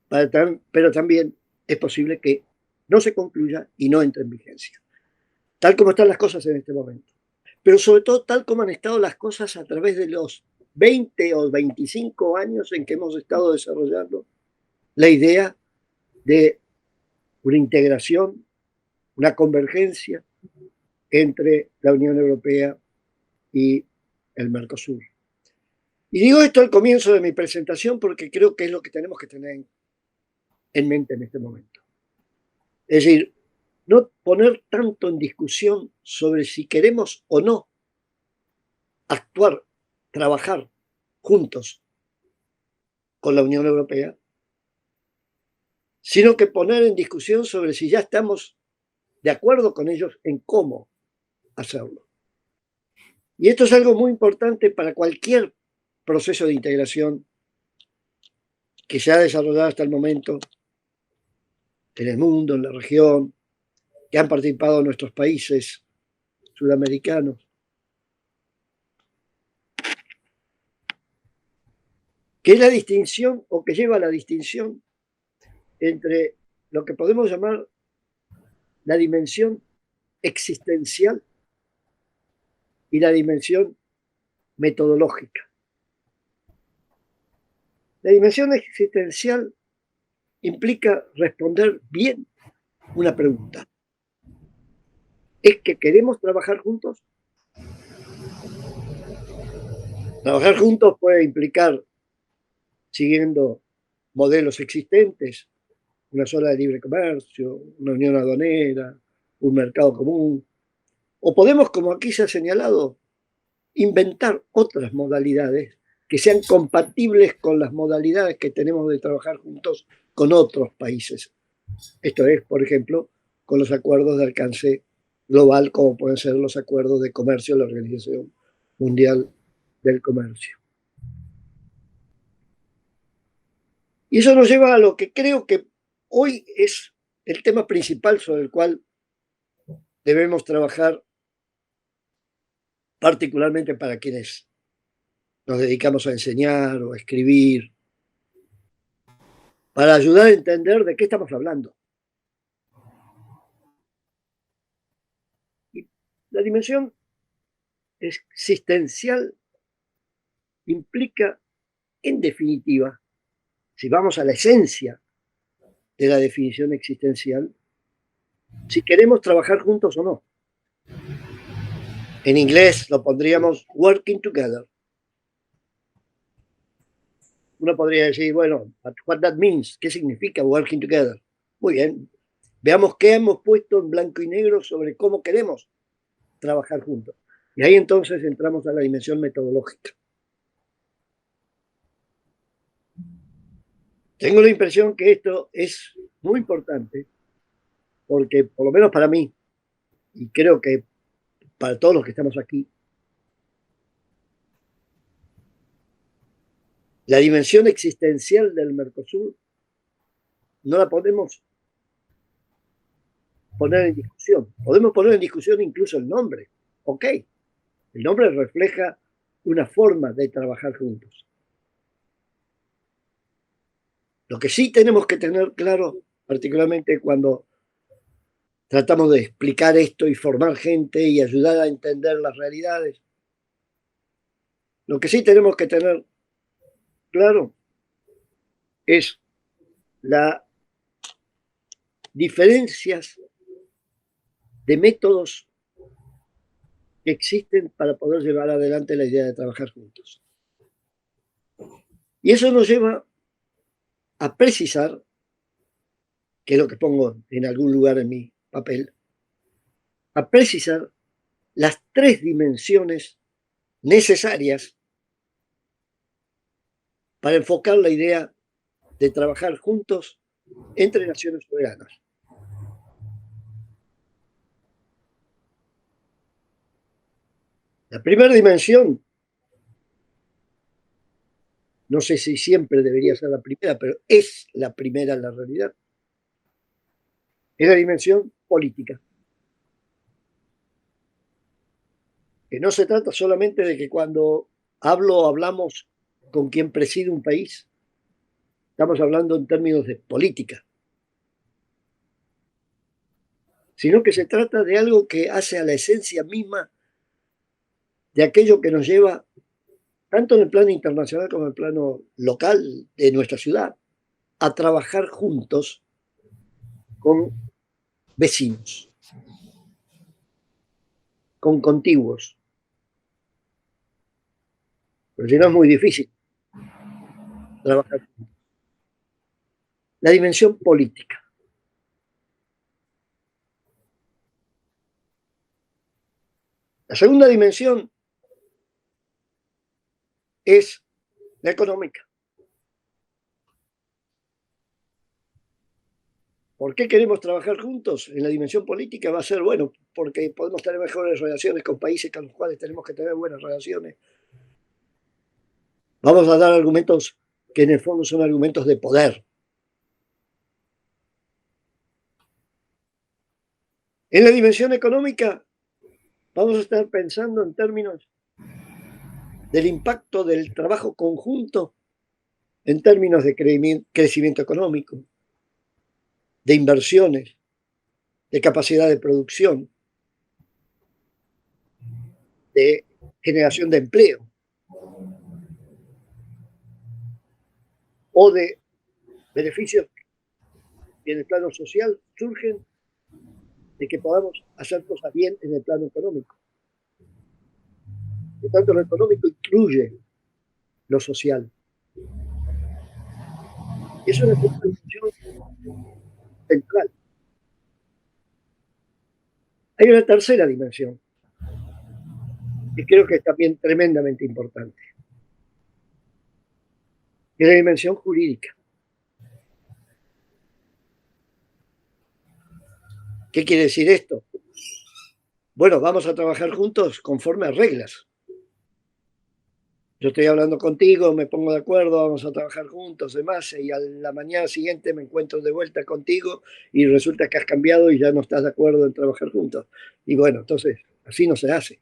pero también es posible que no se concluya y no entre en vigencia, tal como están las cosas en este momento. Pero sobre todo tal como han estado las cosas a través de los 20 o 25 años en que hemos estado desarrollando la idea de una integración, una convergencia entre la Unión Europea y el Mercosur. Y digo esto al comienzo de mi presentación porque creo que es lo que tenemos que tener en mente en este momento. Es decir, no poner tanto en discusión sobre si queremos o no actuar, trabajar juntos con la Unión Europea, sino que poner en discusión sobre si ya estamos de acuerdo con ellos en cómo hacerlo. Y esto es algo muy importante para cualquier proceso de integración que se ha desarrollado hasta el momento en el mundo, en la región, que han participado nuestros países sudamericanos. Que es la distinción, o que lleva a la distinción entre lo que podemos llamar la dimensión existencial y la dimensión metodológica. La dimensión existencial implica responder bien una pregunta. ¿Es que queremos trabajar juntos? Trabajar juntos puede implicar, siguiendo modelos existentes, una zona de libre comercio, una unión aduanera, un mercado común. O podemos, como aquí se ha señalado, inventar otras modalidades que sean compatibles con las modalidades que tenemos de trabajar juntos con otros países. Esto es, por ejemplo, con los acuerdos de alcance global, como pueden ser los acuerdos de comercio de la Organización Mundial del Comercio. Y eso nos lleva a lo que creo que hoy es el tema principal sobre el cual debemos trabajar, particularmente para quienes nos dedicamos a enseñar o a escribir, para ayudar a entender de qué estamos hablando. Y la dimensión existencial implica, en definitiva, si vamos a la esencia de la definición existencial, si queremos trabajar juntos o no. En inglés lo pondríamos working together. Uno podría decir, bueno, what that means, ¿qué significa working together? Muy bien, veamos qué hemos puesto en blanco y negro sobre cómo queremos trabajar juntos. Y ahí entonces entramos a la dimensión metodológica. Tengo la impresión que esto es muy importante porque, por lo menos para mí, y creo que para todos los que estamos aquí, la dimensión existencial del Mercosur no la podemos poner en discusión. Podemos poner en discusión incluso el nombre. Ok, el nombre refleja una forma de trabajar juntos. Lo que sí tenemos que tener claro, particularmente cuando tratamos de explicar esto y formar gente y ayudar a entender las realidades, Lo que sí tenemos que tener claro es las diferencias de métodos que existen para poder llevar adelante la idea de trabajar juntos. Y eso nos lleva a precisar, que es lo que pongo en algún lugar en mi papel, a precisar las 3 dimensiones necesarias para enfocar la idea de trabajar juntos entre naciones soberanas. La primera dimensión, no sé si siempre debería ser la primera, pero es la primera en la realidad, es la dimensión política. Que no se trata solamente de que cuando hablamos con quien preside un país, estamos hablando en términos de política, sino que se trata de algo que hace a la esencia misma de aquello que nos lleva, tanto en el plano internacional como en el plano local de nuestra ciudad, a trabajar juntos con vecinos, con contiguos. Pero si no es muy difícil trabajar juntos. La dimensión política. La segunda dimensión es la económica. ¿Por qué queremos trabajar juntos? En la dimensión política va a ser, bueno, porque podemos tener mejores relaciones con países con los cuales tenemos que tener buenas relaciones. Vamos a dar argumentos que en el fondo son argumentos de poder. En la dimensión económica vamos a estar pensando en términos del impacto del trabajo conjunto en términos de crecimiento económico, de inversiones, de capacidad de producción, de generación de empleo o de beneficios que en el plano social surgen de que podamos hacer cosas bien en el plano económico. Por tanto, lo económico incluye lo social. Y eso es una dimensión central. Hay una tercera dimensión, que creo que es también tremendamente importante, que es la dimensión jurídica. ¿Qué quiere decir esto? Bueno, vamos a trabajar juntos conforme a reglas. Yo estoy hablando contigo, me pongo de acuerdo, vamos a trabajar juntos, demás, y a la mañana siguiente me encuentro de vuelta contigo y resulta que has cambiado y ya no estás de acuerdo en trabajar juntos. Y bueno, entonces, así no se hace.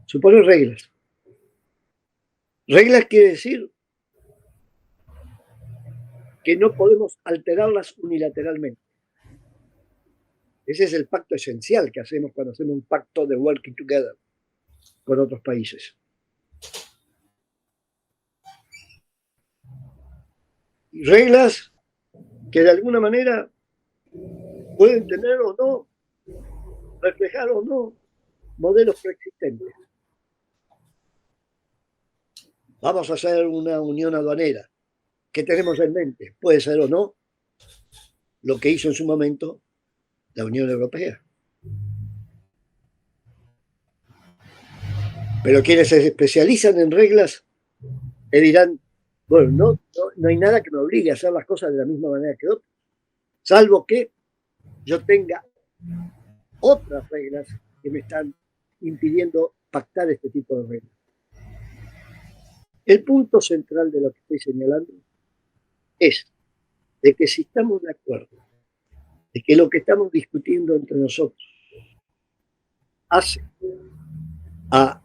Supone reglas. Reglas quiere decir que no podemos alterarlas unilateralmente. Ese es el pacto esencial que hacemos cuando hacemos un pacto de working together con otros países. Y reglas que de alguna manera pueden tener o no, reflejar o no modelos preexistentes. Vamos a hacer una unión aduanera. ¿Qué tenemos en mente? Puede ser o no lo que hizo en su momento la Unión Europea. Pero quienes se especializan en reglas le dirán, bueno, no hay nada que me obligue a hacer las cosas de la misma manera que otros, salvo que yo tenga otras reglas que me están impidiendo pactar este tipo de reglas. El punto central de lo que estoy señalando es de que si estamos de acuerdo de que lo que estamos discutiendo entre nosotros hace a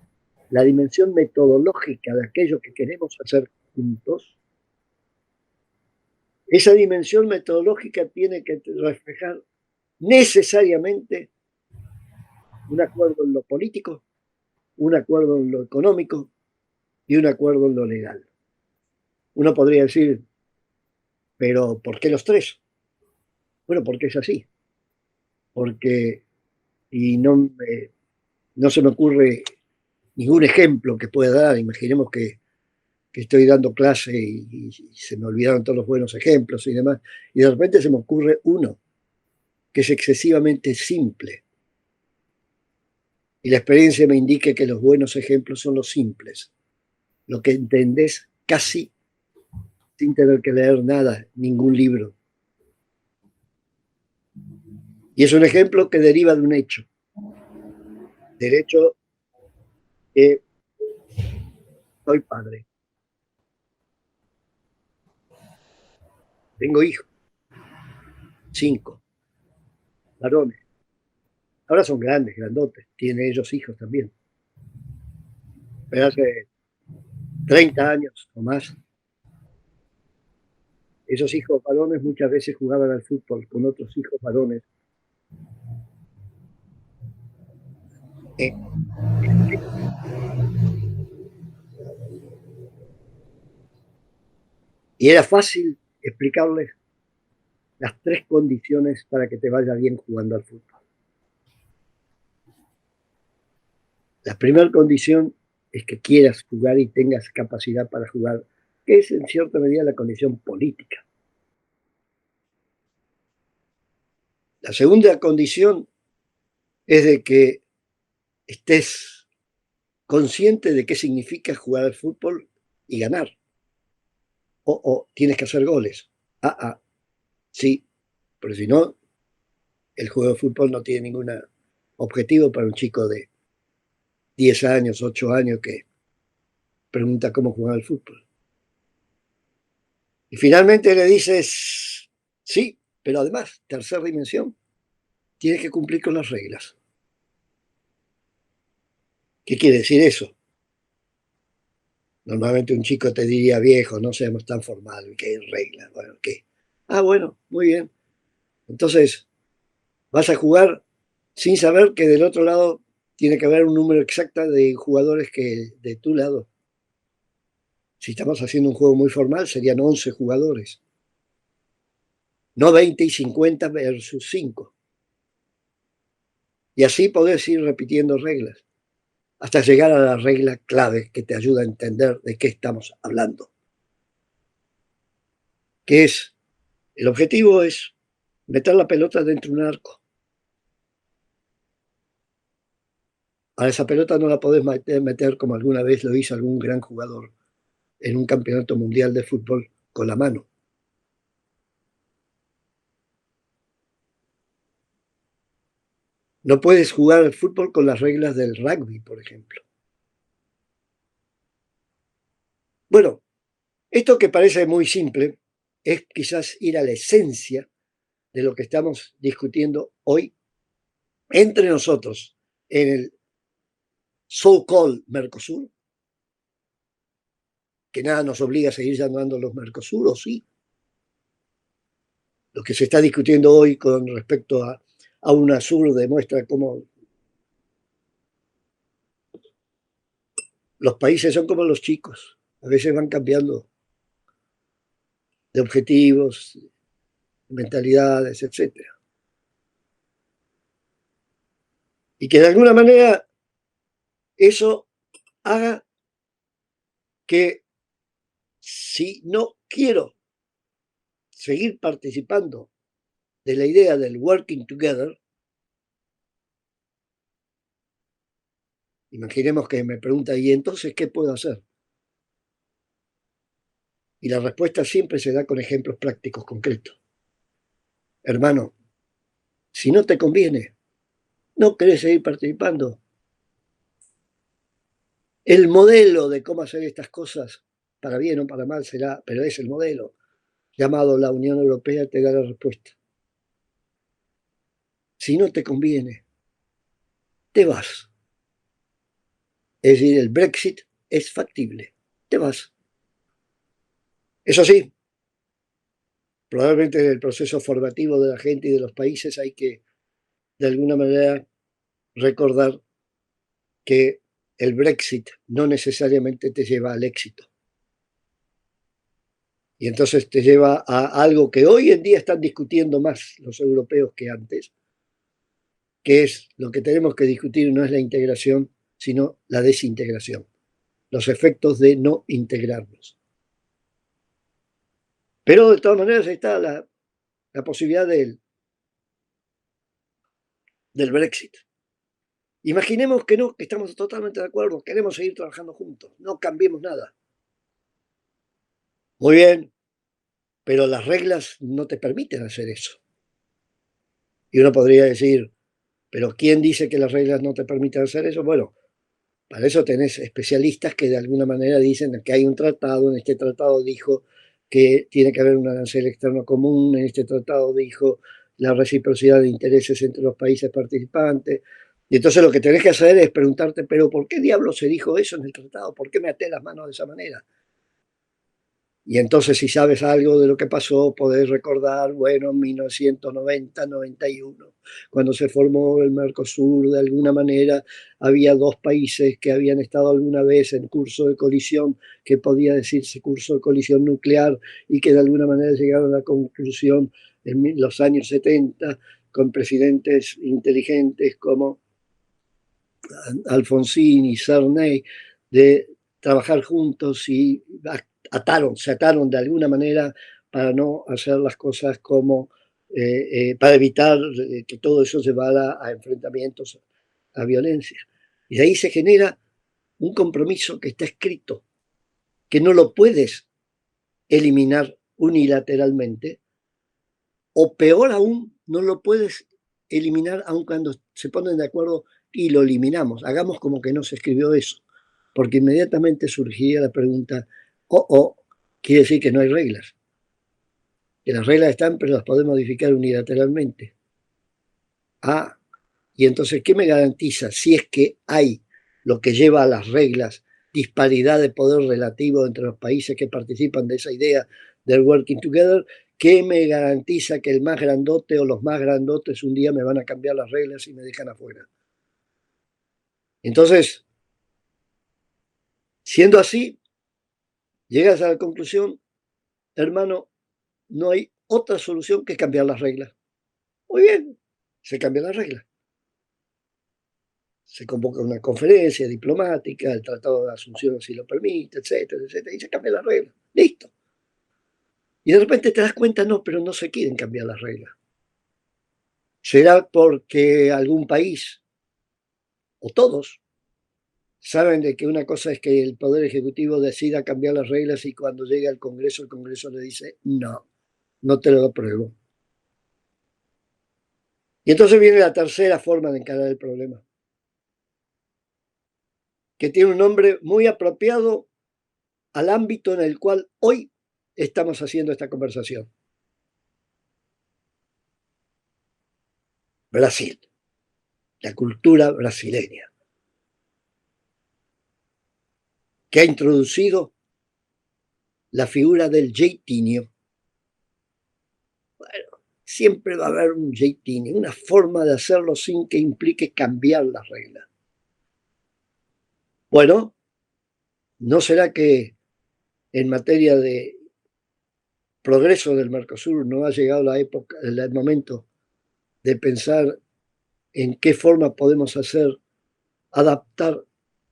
la dimensión metodológica de aquello que queremos hacer juntos, esa dimensión metodológica tiene que reflejar necesariamente un acuerdo en lo político un acuerdo en lo económico y un acuerdo en lo legal. Uno podría decir, pero ¿por qué los tres? Bueno, porque es así. Porque, y no se me ocurre ningún ejemplo que pueda dar. Imaginemos que estoy dando clase y se me olvidaron todos los buenos ejemplos y demás, y de repente se me ocurre uno que es excesivamente simple. Y la experiencia me indica que los buenos ejemplos son los simples, lo que entendés casi sin tener que leer nada, ningún libro. Y es un ejemplo que deriva de un hecho, del hecho que soy padre, tengo hijos, 5 varones. Ahora son grandes, grandotes, tienen ellos hijos también. Pero hace 30 años o más, esos hijos varones muchas veces jugaban al fútbol con otros hijos varones. Y era fácil explicarles las 3 condiciones para que te vaya bien jugando al fútbol. La primera condición es que quieras jugar y tengas capacidad para jugar, que es en cierta medida la condición política. La segunda condición es de que estés consciente de qué significa jugar al fútbol y ganar. O tienes que hacer goles. Sí, pero si no, el juego de fútbol no tiene ningún objetivo para un chico de 10 años, 8 años que pregunta cómo jugar al fútbol. Y finalmente le dices, sí, pero además, tercera dimensión, tienes que cumplir con las reglas. ¿Qué quiere decir eso? Normalmente un chico te diría, viejo, no seamos tan formales, que hay reglas. Bueno, ¿qué? Bueno, muy bien. Entonces, vas a jugar sin saber que del otro lado tiene que haber un número exacto de jugadores que de tu lado. Si estamos haciendo un juego muy formal, serían 11 jugadores. No 20 y 50 versus 5. Y así podés ir repitiendo reglas, hasta llegar a la regla clave que te ayuda a entender de qué estamos hablando. Que es, el objetivo es meter la pelota dentro de un arco. A esa pelota no la podés meter como alguna vez lo hizo algún gran jugador en un campeonato mundial de fútbol con la mano. No puedes jugar al fútbol con las reglas del rugby, por ejemplo. Bueno, esto que parece muy simple es quizás ir a la esencia de lo que estamos discutiendo hoy entre nosotros en el so-called Mercosur, que nada nos obliga a seguir llamando los Mercosur, ¿o sí? Lo que se está discutiendo hoy con respecto a UNASUR demuestra cómo los países son como los chicos, a veces van cambiando de objetivos, mentalidades, etc. Y que de alguna manera eso haga que si no quiero seguir participando de la idea del working together, imaginemos que me pregunta, ¿y entonces qué puedo hacer? Y la respuesta siempre se da con ejemplos prácticos, concretos. Hermano, si no te conviene, no querés seguir participando. El modelo de cómo hacer estas cosas, para bien o para mal será, pero es el modelo llamado la Unión Europea, te da la respuesta. Si no te conviene, te vas. Es decir, el Brexit es factible, te vas. Eso sí, probablemente en el proceso formativo de la gente y de los países hay que, de alguna manera, recordar que el Brexit no necesariamente te lleva al éxito. Y entonces te lleva a algo que hoy en día están discutiendo más los europeos que antes, que es lo que tenemos que discutir no es la integración, sino la desintegración, los efectos de no integrarnos. Pero de todas maneras está la posibilidad del Brexit. Imaginemos que no, que estamos totalmente de acuerdo, queremos seguir trabajando juntos, no cambiemos nada. Muy bien, pero las reglas no te permiten hacer eso. Y uno podría decir, ¿pero quién dice que las reglas no te permiten hacer eso? Bueno, para eso tenés especialistas que de alguna manera dicen que hay un tratado, en este tratado dijo que tiene que haber un arancel externo común, en este tratado dijo la reciprocidad de intereses entre los países participantes. Y entonces lo que tenés que hacer es preguntarte, ¿pero por qué diablos se dijo eso en el tratado? ¿Por qué me até las manos de esa manera? Y entonces si sabes algo de lo que pasó, podés recordar, bueno, en 1990-91, cuando se formó el Mercosur, de alguna manera había dos países que habían estado alguna vez en curso de colisión, que podía decirse curso de colisión nuclear, y que de alguna manera llegaron a la conclusión en los años 70 con presidentes inteligentes como Alfonsín y Sarney, de trabajar juntos y se ataron de alguna manera para no hacer las cosas como, para evitar que todo eso llevara a enfrentamientos, a violencia. Y de ahí se genera un compromiso que está escrito, que no lo puedes eliminar unilateralmente, o peor aún, no lo puedes eliminar aun cuando se ponen de acuerdo y lo eliminamos. Hagamos como que no se escribió eso, porque inmediatamente surgiría la pregunta, quiere decir que no hay reglas. Que las reglas están, pero las podemos modificar unilateralmente. Y entonces, ¿qué me garantiza si es que hay lo que lleva a las reglas, disparidad de poder relativo entre los países que participan de esa idea del working together? ¿Qué me garantiza que el más grandote o los más grandotes un día me van a cambiar las reglas y me dejan afuera? Entonces, siendo así, llegas a la conclusión, hermano, no hay otra solución que cambiar las reglas. Muy bien, se cambian las reglas. Se convoca una conferencia diplomática, el Tratado de Asunción así lo permite, etcétera, etcétera, y se cambian las reglas. Listo. Y de repente te das cuenta, no, pero no se quieren cambiar las reglas. ¿Será porque algún país, o todos, saben de que una cosa es que el Poder Ejecutivo decida cambiar las reglas y cuando llega al Congreso, el Congreso le dice, no, no te lo apruebo? Y entonces viene la tercera forma de encarar el problema, que tiene un nombre muy apropiado al ámbito en el cual hoy estamos haciendo esta conversación. Brasil, la cultura brasileña, que ha introducido la figura del jeitinho. Bueno, siempre va a haber un jeitinho, una forma de hacerlo sin que implique cambiar las reglas. Bueno, ¿no será que en materia de progreso del Mercosur no ha llegado la época, el momento de pensar en qué forma podemos adaptar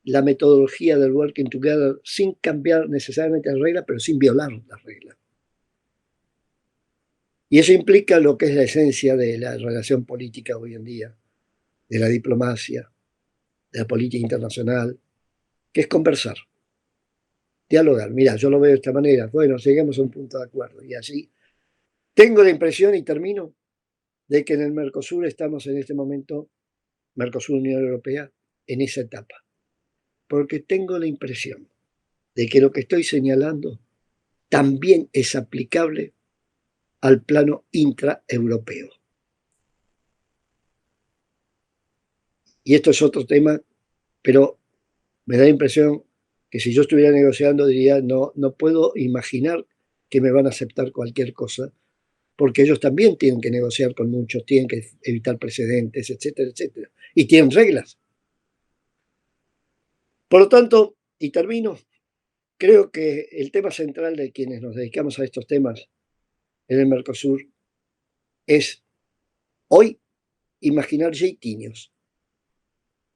la metodología del working together sin cambiar necesariamente las reglas, pero sin violar las reglas? Y eso implica lo que es la esencia de la relación política hoy en día, de la diplomacia, de la política internacional, que es conversar, dialogar. Mira, yo lo veo de esta manera, bueno, llegamos a un punto de acuerdo. Y así tengo la impresión, y termino, de que en el Mercosur estamos en este momento, Mercosur-Unión Europea, en esa etapa. Porque tengo la impresión de que lo que estoy señalando también es aplicable al plano intraeuropeo. Y esto es otro tema, pero me da la impresión que si yo estuviera negociando diría, no puedo imaginar que me van a aceptar cualquier cosa, porque ellos también tienen que negociar con muchos, tienen que evitar precedentes, etcétera, etcétera. Y tienen reglas. Por lo tanto, y termino, creo que el tema central de quienes nos dedicamos a estos temas en el Mercosur es hoy imaginar jeitinhos,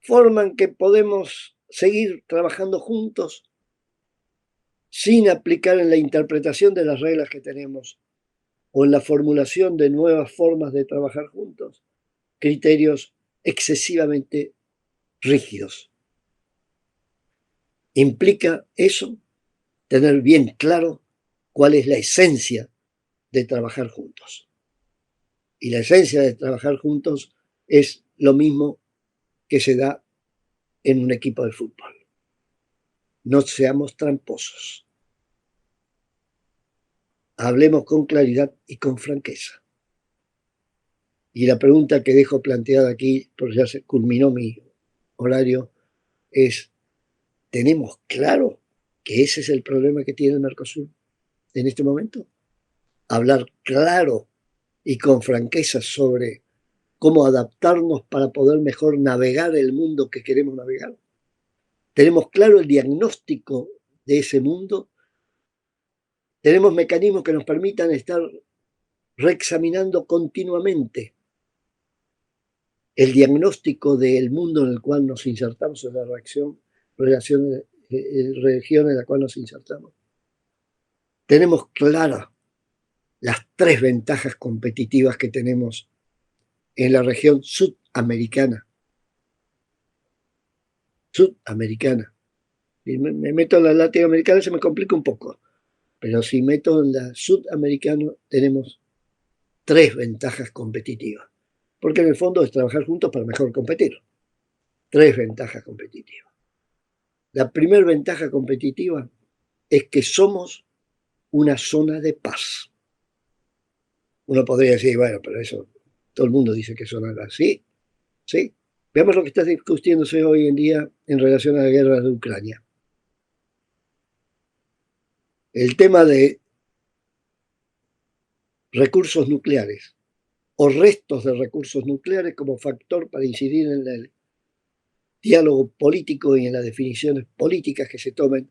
forman que podemos seguir trabajando juntos sin aplicar en la interpretación de las reglas que tenemos o en la formulación de nuevas formas de trabajar juntos, criterios excesivamente rígidos. Implica eso tener bien claro cuál es la esencia de trabajar juntos. Y la esencia de trabajar juntos es lo mismo que se da en un equipo de fútbol. No seamos tramposos. Hablemos con claridad y con franqueza. Y la pregunta que dejo planteada aquí, porque ya se culminó mi horario, es, ¿tenemos claro que ese es el problema que tiene el Mercosur en este momento? Hablar claro y con franqueza sobre cómo adaptarnos para poder mejor navegar el mundo que queremos navegar. ¿Tenemos claro el diagnóstico de ese mundo? ¿Tenemos mecanismos que nos permitan estar reexaminando continuamente el diagnóstico del mundo en el cual nos insertamos, en la región en la cual nos insertamos? Tenemos claras las 3 ventajas competitivas que tenemos en la región sudamericana. Si me meto en la latinoamericana se me complica un poco, pero si meto en la sudamericana tenemos 3 ventajas competitivas, porque en el fondo es trabajar juntos para mejor competir. 3 ventajas competitivas. La primera ventaja competitiva es que somos una zona de paz. Uno podría decir, bueno, pero eso todo el mundo dice que son así. Sí. Veamos lo que está discutiéndose hoy en día en relación a la guerra de Ucrania. El tema de recursos nucleares o restos de recursos nucleares como factor para incidir en el diálogo político y en las definiciones políticas que se tomen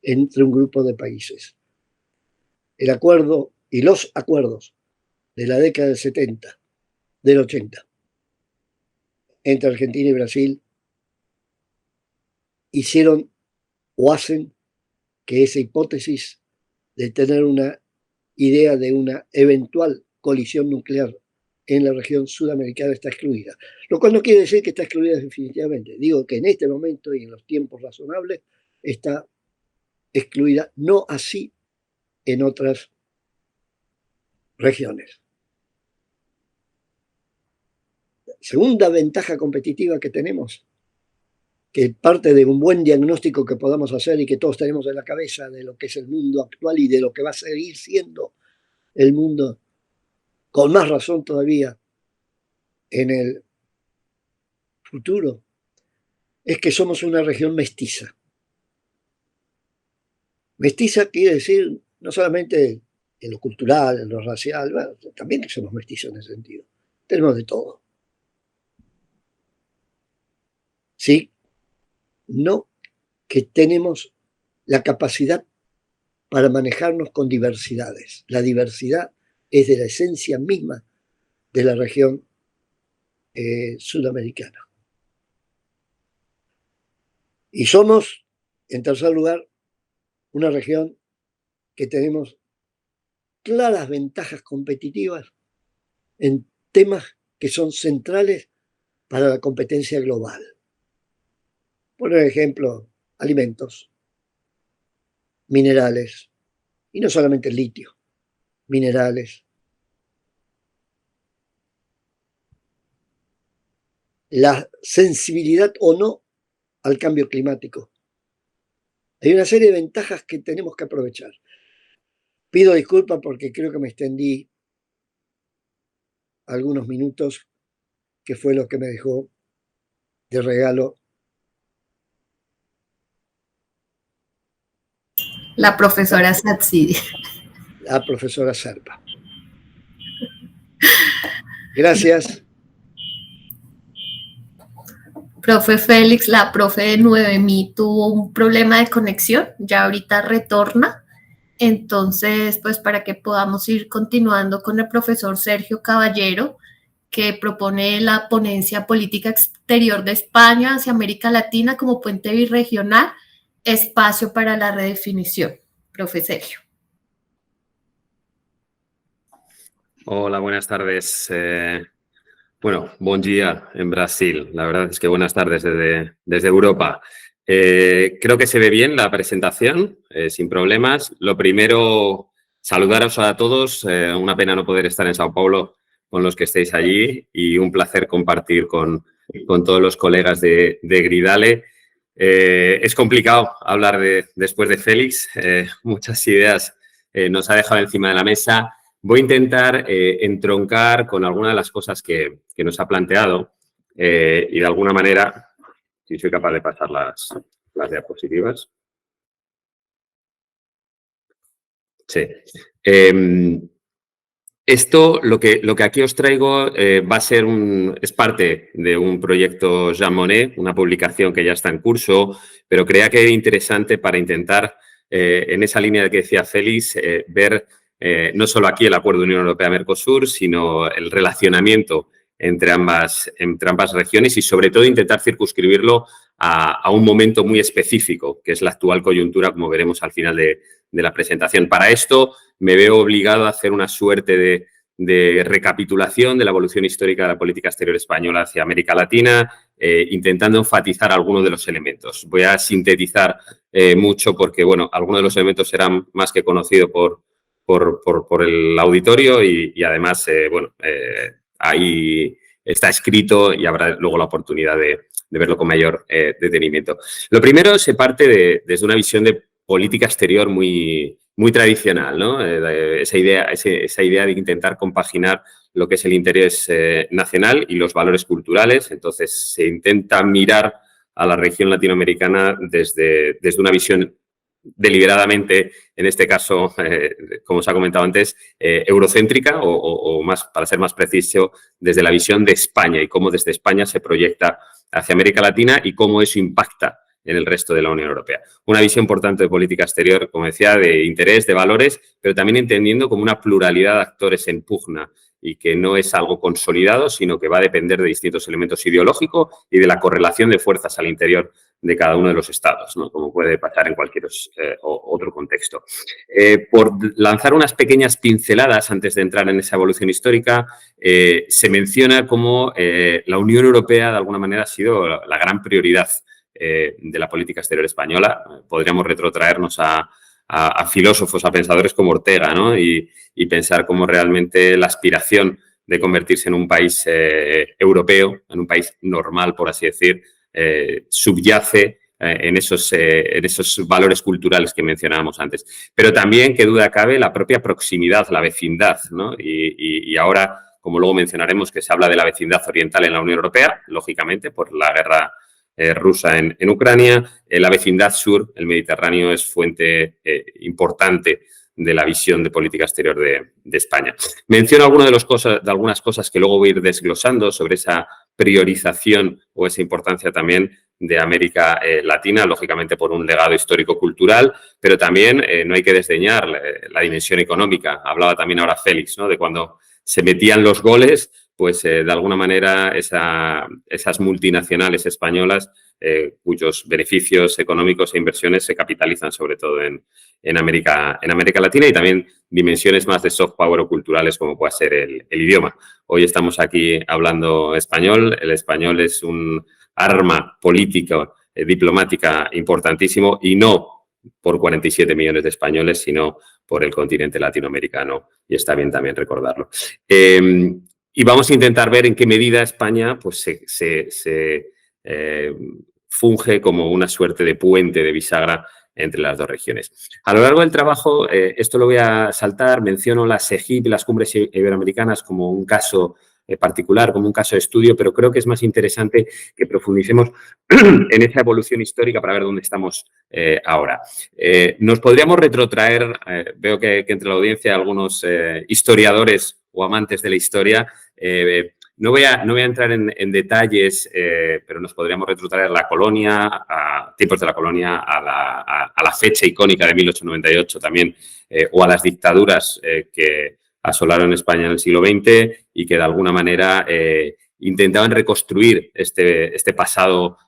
entre un grupo de países. El acuerdo y los acuerdos de la década del 70, del 80, entre Argentina y Brasil, hicieron o hacen que esa hipótesis de tener una idea de una eventual colisión nuclear en la región sudamericana está excluida. Lo cual no quiere decir que está excluida definitivamente. Digo que en este momento y en los tiempos razonables está excluida, no así en otras regiones. Segunda ventaja competitiva que tenemos, que parte de un buen diagnóstico que podamos hacer y que todos tenemos en la cabeza de lo que es el mundo actual y de lo que va a seguir siendo el mundo, con más razón todavía en el futuro, es que somos una región mestiza. Mestiza quiere decir no solamente en lo cultural, en lo racial, bueno, también somos mestizos en ese sentido. Tenemos de todo. Sí, no que tenemos la capacidad para manejarnos con diversidades. La diversidad es de la esencia misma de la región sudamericana. Y somos, en tercer lugar, una región que tenemos claras ventajas competitivas en temas que son centrales para la competencia global. Por ejemplo, alimentos, minerales, y no solamente el litio, minerales, la sensibilidad o no al cambio climático. Hay una serie de ventajas que tenemos que aprovechar. Pido disculpas porque creo que me extendí algunos minutos, que fue lo que me dejó de regalo la profesora Satsidi. La profesora Serpa. Gracias. Profe Félix, la profe de Noemí tuvo un problema de conexión, ya ahorita retorna. Entonces, pues para que podamos ir continuando con el profesor Sergio Caballero, que propone la ponencia política exterior de España hacia América Latina como puente birregional, espacio para la redefinición. Profe Sergio. Hola, buenas tardes. Bueno, buen día en Brasil. La verdad es que buenas tardes desde Europa. Creo que se ve bien la presentación, sin problemas. Lo primero, saludaros a todos. Una pena no poder estar en Sao Paulo con los que estéis allí y un placer compartir con todos los colegas de Gridale. Es complicado hablar después de Félix. Muchas ideas nos ha dejado encima de la mesa. Voy a intentar entroncar con algunas de las cosas que nos ha planteado y de alguna manera, si soy capaz de pasar las diapositivas. Sí. Esto, lo que aquí os traigo va a ser es parte de un proyecto Jean Monnet, una publicación que ya está en curso, pero creía que era interesante para intentar, en esa línea de que decía Félix, ver no solo aquí el acuerdo Unión Europea-Mercosur, sino el relacionamiento entre ambas regiones y, sobre todo, intentar circunscribirlo a un momento muy específico, que es la actual coyuntura, como veremos al final de la presentación. Para esto me veo obligado a hacer una suerte de recapitulación de la evolución histórica de la política exterior española hacia América Latina, intentando enfatizar algunos de los elementos. Voy a sintetizar mucho porque, bueno, algunos de los elementos serán más que conocidos por el auditorio y además, bueno, ahí está escrito y habrá luego la oportunidad de verlo con mayor detenimiento. Lo primero se parte desde una visión de política exterior muy tradicional, ¿no? Esa idea de intentar compaginar lo que es el interés nacional y los valores culturales. Entonces, se intenta mirar a la región latinoamericana desde una visión deliberadamente, en este caso, como os ha comentado antes, eurocéntrica o más, para ser más preciso, desde la visión de España y cómo desde España se proyecta hacia América Latina y cómo eso impacta en el resto de la Unión Europea. Una visión, por tanto, de política exterior, como decía, de interés, de valores, pero también entendiendo como una pluralidad de actores en pugna y que no es algo consolidado, sino que va a depender de distintos elementos ideológicos y de la correlación de fuerzas al interior de cada uno de los estados, ¿no? Como puede pasar en cualquier otro contexto. Por lanzar unas pequeñas pinceladas antes de entrar en esa evolución histórica, se menciona cómo la Unión Europea, de alguna manera, ha sido la gran prioridad de la política exterior española. Podríamos retrotraernos a filósofos, a pensadores como Ortega, ¿no? Y pensar cómo realmente la aspiración de convertirse en un país europeo, en un país normal, por así decir, subyace en esos valores culturales que mencionábamos antes. Pero también, qué duda cabe, la propia proximidad, la vecindad, ¿no? Y ahora, como luego mencionaremos, que se habla de la vecindad oriental en la Unión Europea, lógicamente, por la guerra rusa en Ucrania. La vecindad sur, el Mediterráneo, es fuente importante de la visión de política exterior de España. Menciono algunas cosas que luego voy a ir desglosando sobre esa priorización o esa importancia también de América Latina, lógicamente por un legado histórico-cultural, pero también no hay que desdeñar la dimensión económica. Hablaba también ahora Félix, ¿no? De cuando se metían los goles, pues de alguna manera esas multinacionales españolas cuyos beneficios económicos e inversiones se capitalizan sobre todo en América Latina, y también dimensiones más de soft power o culturales como puede ser el idioma. Hoy estamos aquí hablando español. El español es un arma política, diplomática importantísimo, y no por 47 millones de españoles, sino por el continente latinoamericano, y está bien también recordarlo. Y vamos a intentar ver en qué medida España pues, se funge como una suerte de puente, de bisagra entre las dos regiones. A lo largo del trabajo, esto lo voy a saltar, menciono las SEGIP, las cumbres iberoamericanas, como un caso particular, como un caso de estudio, pero creo que es más interesante que profundicemos en esa evolución histórica para ver dónde estamos ahora. Nos podríamos retrotraer, veo que entre la audiencia hay algunos historiadores o amantes de la historia, No voy a entrar en detalles, pero nos podríamos retrotraer a la colonia, a tiempos de la colonia, a la fecha icónica de 1898 también, o a las dictaduras que asolaron España en el siglo XX y que de alguna manera intentaban reconstruir este pasado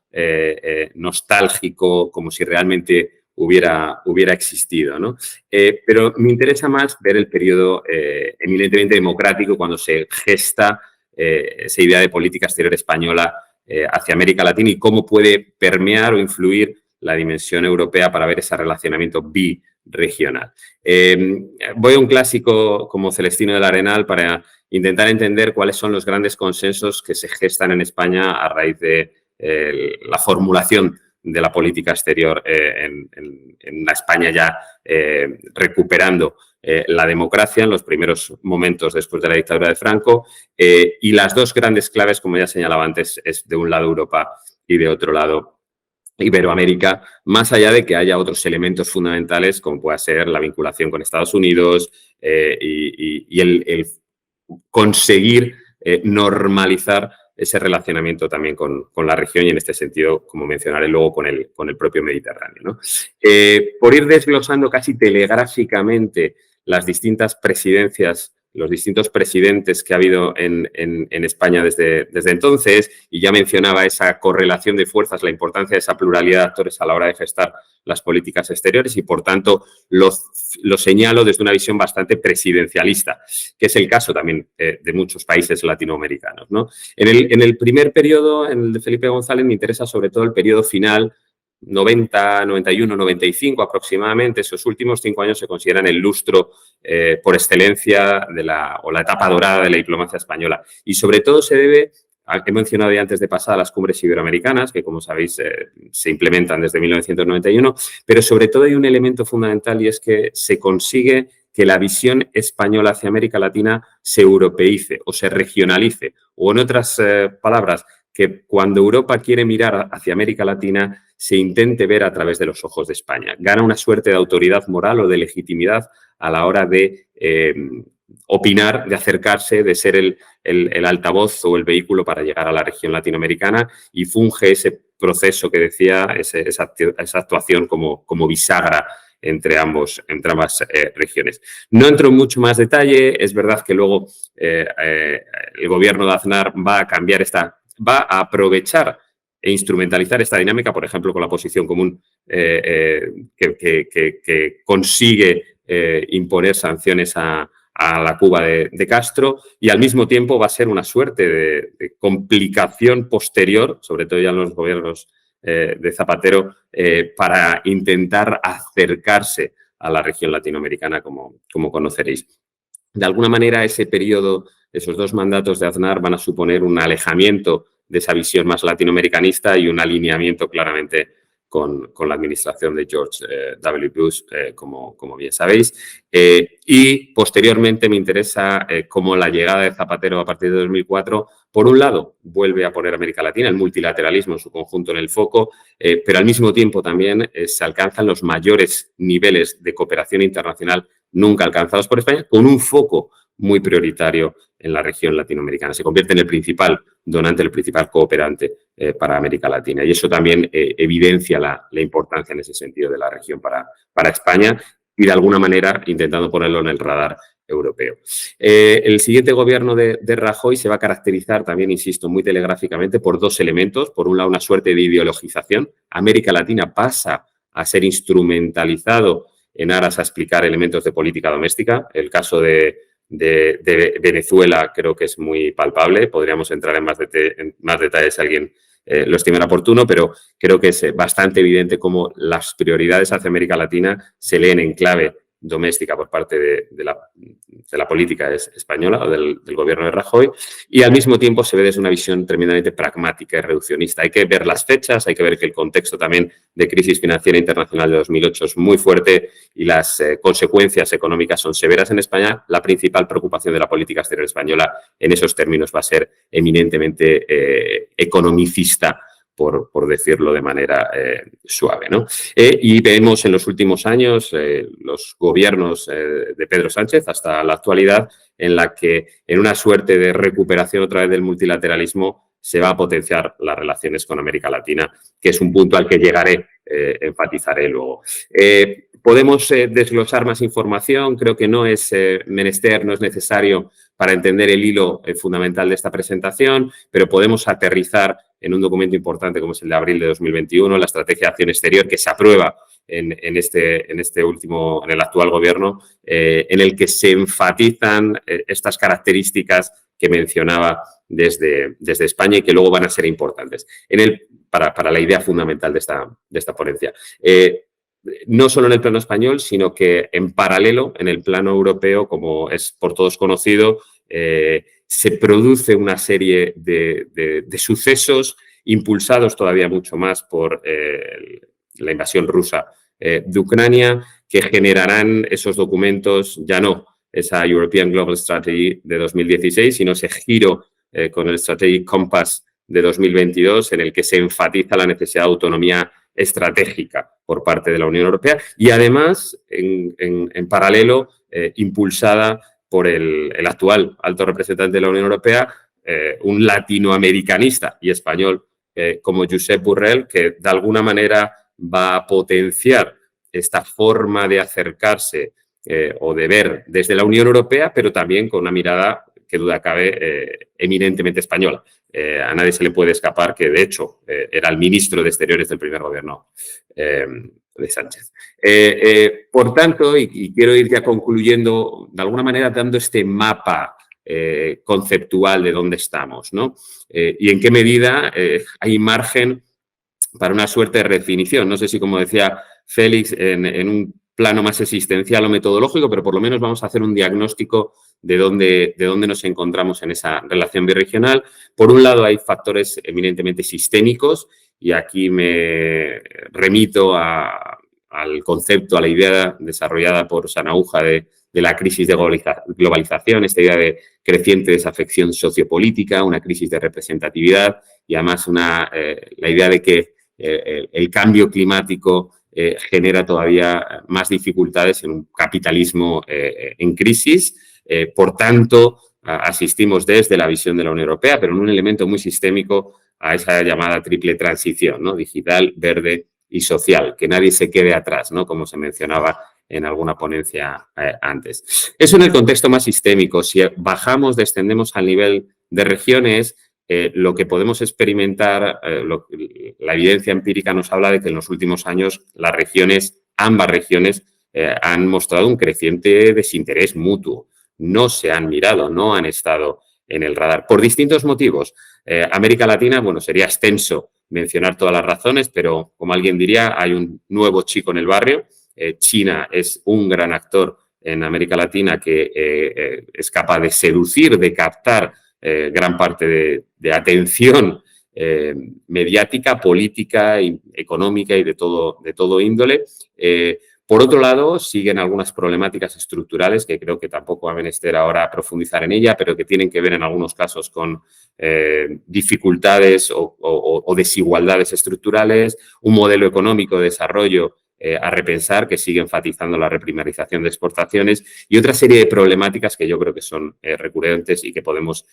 nostálgico como si realmente hubiera existido, ¿no? Pero me interesa más ver el periodo eminentemente democrático cuando se gesta esa idea de política exterior española hacia América Latina y cómo puede permear o influir la dimensión europea para ver ese relacionamiento birregional. Voy a un clásico como Celestino del Arenal para intentar entender cuáles son los grandes consensos que se gestan en España a raíz de la formulación de la política exterior en la España ya recuperando la democracia en los primeros momentos después de la dictadura de Franco y las dos grandes claves, como ya señalaba antes, es de un lado Europa y de otro lado Iberoamérica, más allá de que haya otros elementos fundamentales como pueda ser la vinculación con Estados Unidos y el conseguir normalizar ese relacionamiento también con la región y en este sentido, como mencionaré luego, con el propio Mediterráneo, ¿no? Por ir desglosando casi telegráficamente las distintas presidencias, los distintos presidentes que ha habido en España desde entonces, y ya mencionaba esa correlación de fuerzas, la importancia de esa pluralidad de actores a la hora de gestar las políticas exteriores y, por tanto, lo señalo desde una visión bastante presidencialista, que es el caso también de muchos países latinoamericanos, ¿no? En el primer periodo, en el de Felipe González, me interesa sobre todo el periodo final, 90, 91, 95 aproximadamente. Esos últimos 5 años se consideran el lustro por excelencia o la etapa dorada de la diplomacia española. Y sobre todo se debe, he mencionado ya antes de pasar, a las cumbres iberoamericanas, que como sabéis se implementan desde 1991, pero sobre todo hay un elemento fundamental y es que se consigue que la visión española hacia América Latina se europeice o se regionalice, o en otras palabras, que cuando Europa quiere mirar hacia América Latina se intente ver a través de los ojos de España. Gana una suerte de autoridad moral o de legitimidad a la hora de opinar, de acercarse, de ser el altavoz o el vehículo para llegar a la región latinoamericana y funge ese proceso que decía, esa actuación como bisagra entre ambas regiones. No entro en mucho más detalle. Es verdad que luego el gobierno de Aznar va a aprovechar e instrumentalizar esta dinámica, por ejemplo, con la posición común que consigue imponer sanciones a la Cuba de Castro y al mismo tiempo va a ser una suerte de complicación posterior, sobre todo ya en los gobiernos de Zapatero, para intentar acercarse a la región latinoamericana, como conoceréis. De alguna manera, ese periodo, esos 2 mandatos de Aznar van a suponer un alejamiento de esa visión más latinoamericanista y un alineamiento claramente con la administración de George W. Bush, como bien sabéis. Y posteriormente me interesa cómo la llegada de Zapatero a partir de 2004, por un lado, vuelve a poner a América Latina, el multilateralismo en su conjunto en el foco, pero al mismo tiempo también se alcanzan los mayores niveles de cooperación internacional nunca alcanzados por España, con un foco muy prioritario en la región latinoamericana. Se convierte en el principal donante, el principal cooperante para América Latina. Y eso también evidencia la importancia en ese sentido de la región para España y de alguna manera intentando ponerlo en el radar europeo. El siguiente gobierno de Rajoy se va a caracterizar también, insisto, muy telegráficamente por 2 elementos. Por un lado, una suerte de ideologización. América Latina pasa a ser instrumentalizado en aras a explicar elementos de política doméstica. El caso de Venezuela creo que es muy palpable. Podríamos entrar en más detalles si alguien lo estimara oportuno, pero creo que es bastante evidente cómo las prioridades hacia América Latina se leen en clave doméstica por parte de la política española o del gobierno de Rajoy, y al mismo tiempo se ve desde una visión tremendamente pragmática y reduccionista. Hay que ver las fechas, hay que ver que el contexto también de crisis financiera internacional de 2008 es muy fuerte y las consecuencias económicas son severas en España. La principal preocupación de la política exterior española en esos términos va a ser eminentemente economicista, por decirlo de manera suave, ¿no? Y vemos en los últimos años los gobiernos de Pedro Sánchez hasta la actualidad en la que en una suerte de recuperación otra vez del multilateralismo se va a potenciar las relaciones con América Latina, que es un punto al que llegaré, enfatizaré luego. Podemos desglosar más información, creo que no es menester, no es necesario para entender el hilo fundamental de esta presentación, pero podemos aterrizar en un documento importante como es el de abril de 2021, la Estrategia de Acción Exterior, que se aprueba en el actual gobierno, en el que se enfatizan estas características que mencionaba desde España y que luego van a ser importantes para la idea fundamental de esta ponencia. No solo en el plano español, sino que en paralelo, en el plano europeo, como es por todos conocido, se produce una serie de sucesos impulsados todavía mucho más por la invasión rusa de Ucrania, que generarán esos documentos, ya no esa European Global Strategy de 2016, sino ese giro con el Strategic Compass de 2022, en el que se enfatiza la necesidad de autonomía estratégica por parte de la Unión Europea y además, en paralelo, impulsada por el actual alto representante de la Unión Europea, un latinoamericanista y español como Josep Borrell, que de alguna manera va a potenciar esta forma de acercarse o de ver desde la Unión Europea, pero también con una mirada, que duda cabe, eminentemente española. A nadie se le puede escapar que, de hecho, era el ministro de Exteriores del primer gobierno de Sánchez. Por tanto, y quiero ir ya concluyendo, de alguna manera dando este mapa conceptual de dónde estamos, ¿no? Y en qué medida hay margen para una suerte de redefinición. No sé si, como decía Félix, en un plano más existencial o metodológico, pero por lo menos vamos a hacer un diagnóstico de dónde nos encontramos en esa relación birregional. Por un lado, hay factores eminentemente sistémicos y aquí me remito al concepto, a la idea desarrollada por Sanauja de la crisis de globalización, esta idea de creciente desafección sociopolítica, una crisis de representatividad y además la idea de que el cambio climático genera todavía más dificultades en un capitalismo en crisis. Por tanto, asistimos desde la visión de la Unión Europea, pero en un elemento muy sistémico, a esa llamada triple transición, ¿no? Digital, verde y social, que nadie se quede atrás, ¿no? Como se mencionaba en alguna ponencia antes. Eso en el contexto más sistémico. Si bajamos, descendemos al nivel de regiones, lo que podemos experimentar, la evidencia empírica nos habla de que en los últimos años ambas regiones, han mostrado un creciente desinterés mutuo. No se han mirado, no han estado en el radar, por distintos motivos. América Latina, bueno, sería extenso mencionar todas las razones, pero como alguien diría, hay un nuevo chico en el barrio. China es un gran actor en América Latina que es capaz de seducir, de captar gran parte de atención mediática, política, económica y de todo índole. Por otro lado, siguen algunas problemáticas estructurales que creo que tampoco va a menester ahora profundizar en ella, pero que tienen que ver en algunos casos con dificultades o desigualdades estructurales, un modelo económico de desarrollo a repensar, que sigue enfatizando la reprimarización de exportaciones y otra serie de problemáticas que yo creo que son recurrentes y que podemos,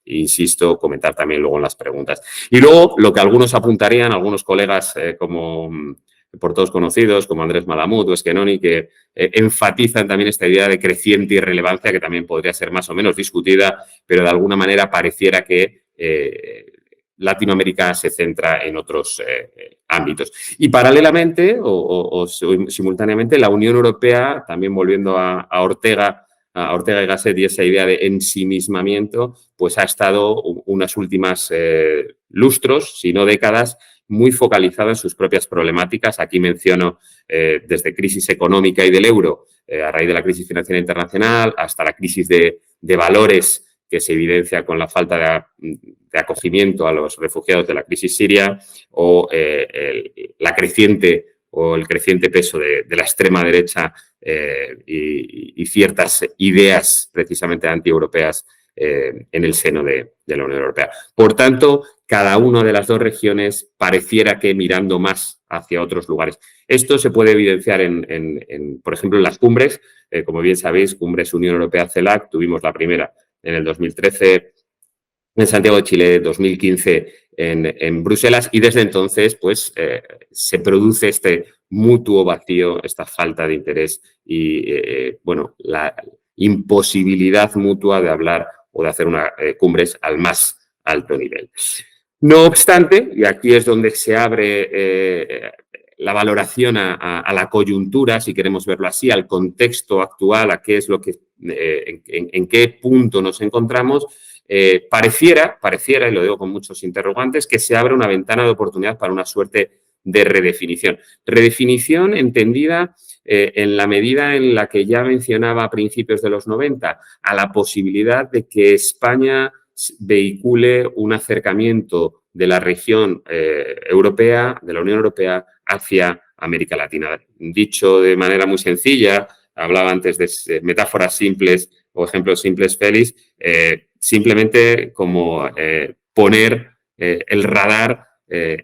insisto, comentar también luego en las preguntas. Y luego, lo que algunos apuntarían, algunos colegas como por todos conocidos, como Andrés Malamud o Esquenoni, que enfatizan también esta idea de creciente irrelevancia, que también podría ser más o menos discutida, pero de alguna manera pareciera que Latinoamérica se centra en otros ámbitos. Y paralelamente o simultáneamente, la Unión Europea, también volviendo a Ortega y Gasset y esa idea de ensimismamiento, pues ha estado unas últimas lustros, si no décadas, muy focalizada en sus propias problemáticas. Aquí menciono desde crisis económica y del euro, a raíz de la crisis financiera internacional, hasta la crisis de valores que se evidencia con la falta de acogimiento a los refugiados de la crisis siria, o el creciente peso de la extrema derecha y ciertas ideas precisamente antieuropeas en el seno de la Unión Europea. Por tanto, cada una de las dos regiones pareciera que mirando más hacia otros lugares. Esto se puede evidenciar por ejemplo, en las cumbres. Como bien sabéis, cumbres Unión Europea-CELAC, tuvimos la primera en el 2013 en Santiago de Chile, 2015 en Bruselas, y desde entonces pues, se produce este mutuo vacío, esta falta de interés y bueno, la imposibilidad mutua de hablar o de hacer cumbres al más alto nivel. No obstante, y aquí es donde se abre la valoración a la coyuntura, si queremos verlo así, al contexto actual, a qué es lo que, en qué punto nos encontramos, pareciera, y lo digo con muchos interrogantes, que se abre una ventana de oportunidad para una suerte de redefinición. Redefinición entendida en la medida en la que ya mencionaba a principios de los 90, a la posibilidad de que España vehicule un acercamiento de la región europea, de la Unión Europea, hacia América Latina. Dicho de manera muy sencilla, hablaba antes de metáforas simples o ejemplos simples, Félix, simplemente como poner el radar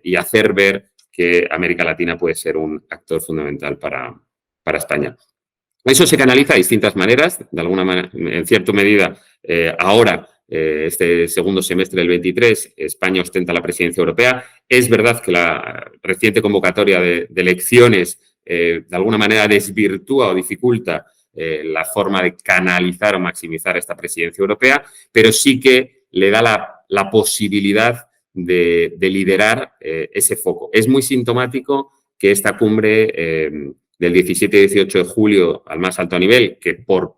y hacer ver que América Latina puede ser un actor fundamental para España. Eso se canaliza de distintas maneras, de alguna manera, en cierta medida, ahora, este segundo semestre del 23, España ostenta la presidencia europea. Es verdad que la reciente convocatoria de elecciones, de alguna manera, desvirtúa o dificulta la forma de canalizar o maximizar esta presidencia europea, pero sí que le da la posibilidad de liderar ese foco. Es muy sintomático que esta cumbre del 17 y 18 de julio al más alto nivel, que por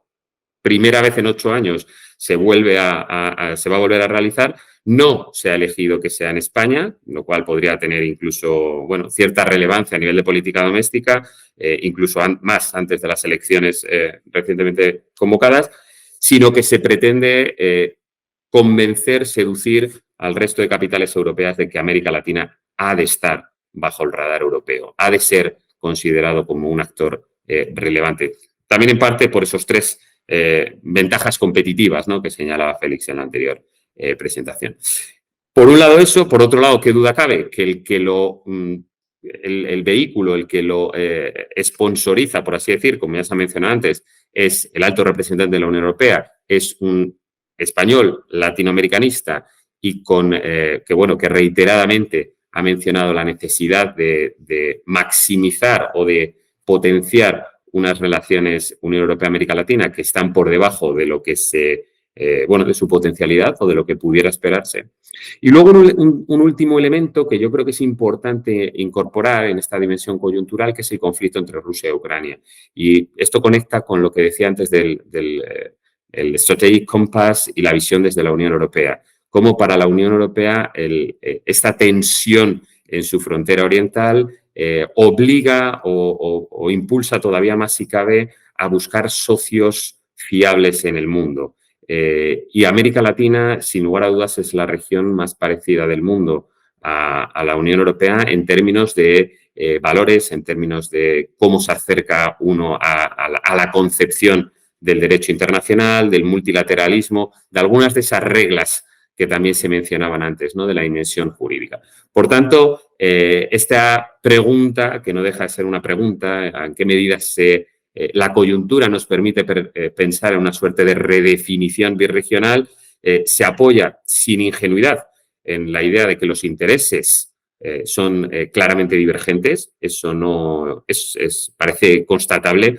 primera vez en 8 años se va a volver a realizar, no se ha elegido que sea en España, lo cual podría tener incluso, bueno, cierta relevancia a nivel de política doméstica, incluso más antes de las elecciones recientemente convocadas, sino que se pretende convencer, seducir al resto de capitales europeas de que América Latina ha de estar bajo el radar europeo, ha de ser considerado como un actor relevante. También en parte por esos 3 ventajas competitivas, ¿no?, que señalaba Félix en la anterior presentación. Por un lado eso, por otro lado, ¿qué duda cabe? Que el vehículo, el que lo sponsoriza, por así decir, como ya se ha mencionado antes, es el alto representante de la Unión Europea, es un español latinoamericanista y que reiteradamente ha mencionado la necesidad de maximizar o de potenciar unas relaciones Unión Europea-América Latina que están por debajo de lo que de su potencialidad o de lo que pudiera esperarse. Y luego un último elemento que yo creo que es importante incorporar en esta dimensión coyuntural, que es el conflicto entre Rusia y Ucrania. Y esto conecta con lo que decía antes del Strategic Compass y la visión desde la Unión Europea. Como para la Unión Europea esta tensión en su frontera oriental obliga o impulsa todavía más, si cabe, a buscar socios fiables en el mundo. Y América Latina, sin lugar a dudas, es la región más parecida del mundo a la Unión Europea en términos de valores, en términos de cómo se acerca uno a la concepción del derecho internacional, del multilateralismo, de algunas de esas reglas que también se mencionaban antes, ¿no?, de la dimensión jurídica. Por tanto, esta pregunta, que no deja de ser una pregunta, ¿en qué medida la coyuntura nos permite pensar en una suerte de redefinición birregional? Se apoya sin ingenuidad en la idea de que los intereses son claramente divergentes. Eso no parece constatable.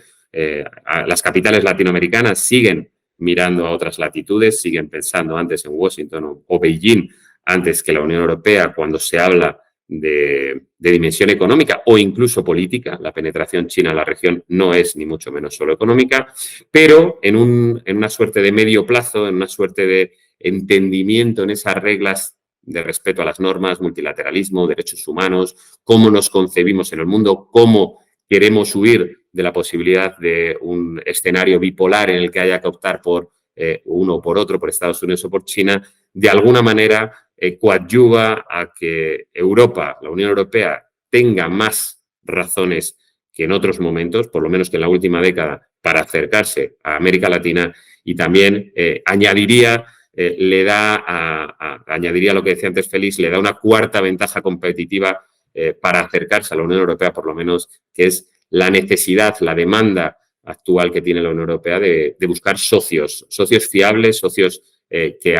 Las capitales latinoamericanas siguen mirando a otras latitudes, siguen pensando antes en Washington o Beijing antes que la Unión Europea cuando se habla de dimensión económica o incluso política. La penetración china en la región no es ni mucho menos solo económica, pero en una suerte de medio plazo, en una suerte de entendimiento en esas reglas de respeto a las normas, multilateralismo, derechos humanos, cómo nos concebimos en el mundo, cómo queremos huir de la posibilidad de un escenario bipolar en el que haya que optar por uno o por otro, por Estados Unidos o por China, de alguna manera coadyuva a que Europa, la Unión Europea, tenga más razones que en otros momentos, por lo menos que en la última década, para acercarse a América Latina, y también añadiría le da, añadiría lo que decía antes Félix, le da una cuarta ventaja competitiva para acercarse a la Unión Europea, por lo menos, que es la necesidad, la demanda actual que tiene la Unión Europea de buscar socios fiables, socios que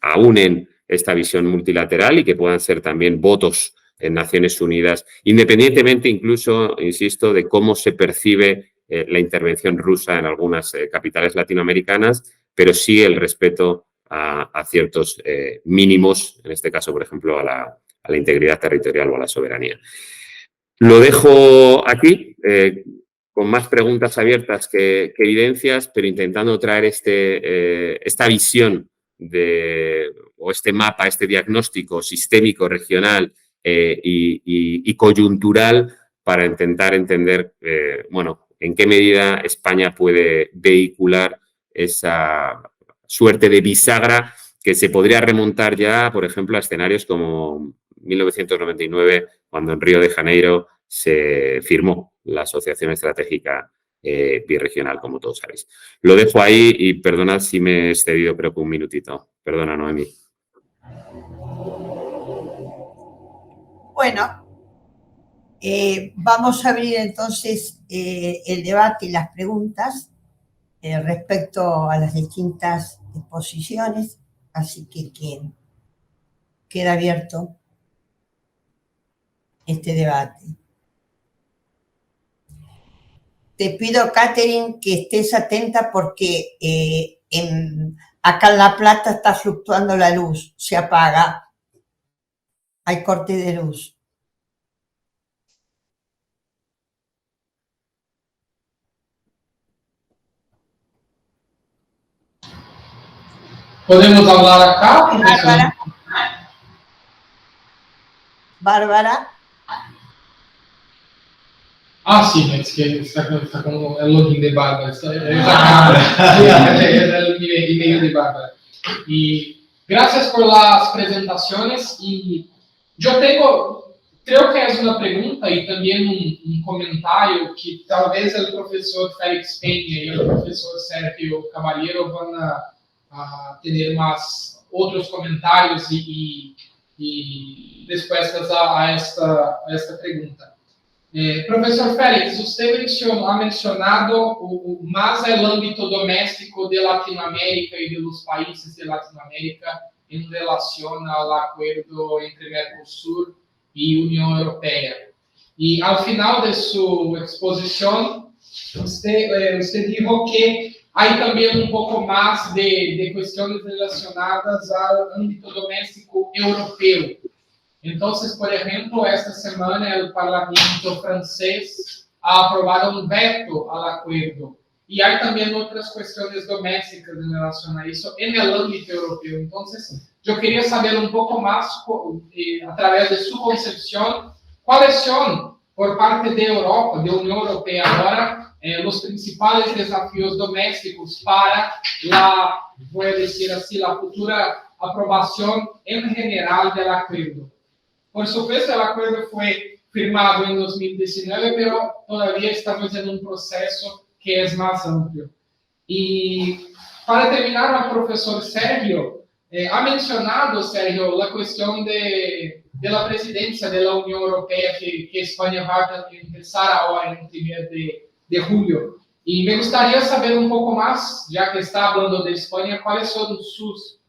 aúnen esta visión multilateral y que puedan ser también votos en Naciones Unidas, independientemente incluso, insisto, de cómo se percibe la intervención rusa en algunas capitales latinoamericanas, pero sí el respeto a ciertos mínimos, en este caso, por ejemplo, a la integridad territorial o a la soberanía. Lo dejo aquí, con más preguntas abiertas que evidencias, pero intentando traer esta visión o este mapa, este diagnóstico sistémico, regional y coyuntural para intentar entender, bueno, en qué medida España puede vehicular esa suerte de bisagra que se podría remontar ya, por ejemplo, a escenarios como 1999, cuando en Río de Janeiro se firmó la Asociación Estratégica Birregional, como todos sabéis. Lo dejo ahí y perdonad si me he excedido, creo que un minutito. Perdona, Noemí. Bueno, vamos a abrir entonces el debate y las preguntas respecto a las distintas exposiciones, así que queda abierto este debate. Te pido, Catherine, que estés atenta porque acá en La Plata está fluctuando la luz, se apaga, hay corte de luz. ¿Podemos hablar acá, profesora? Bárbara. Ah, sí, es que está como el login de Bárbara. Es el email de Bárbara. Y gracias por las presentaciones. Y yo creo que es una pregunta y también un comentario que tal vez el profesor Félix Peña y el profesor Sergio Caballero van a tener más otros comentarios y respuestas a esta pregunta. Professor Félix, você ha mencionado más el ámbito doméstico de Latinoamérica y de los países de Latinoamérica en relación al acuerdo entre Mercosur y Unión Europea. Y al final de su exposición, usted dijo que hay también un poco más de cuestiones relacionadas al ámbito doméstico europeo. Entonces, por ejemplo, esta semana el Parlamento francés ha aprobado un veto al acuerdo. Y hay también otras cuestiones domésticas en relación a eso en el ámbito europeo. Entonces, yo quería saber un poco más, a través de su concepción, cuáles son, por parte de Europa, de Unión Europea ahora, los principales desafíos domésticos para voy a decir así, la futura aprobación en general del acuerdo. Por supuesto, el acuerdo fue firmado en 2019, pero todavía estamos en un proceso que es más amplio. Y para terminar, el profesor Sergio ha mencionado, Sergio, la cuestión de la presidencia de la Unión Europea que España va a empezar ahora en el 1 de julio. Y me gustaría saber un poco más, ya que está hablando de España, cuáles son sus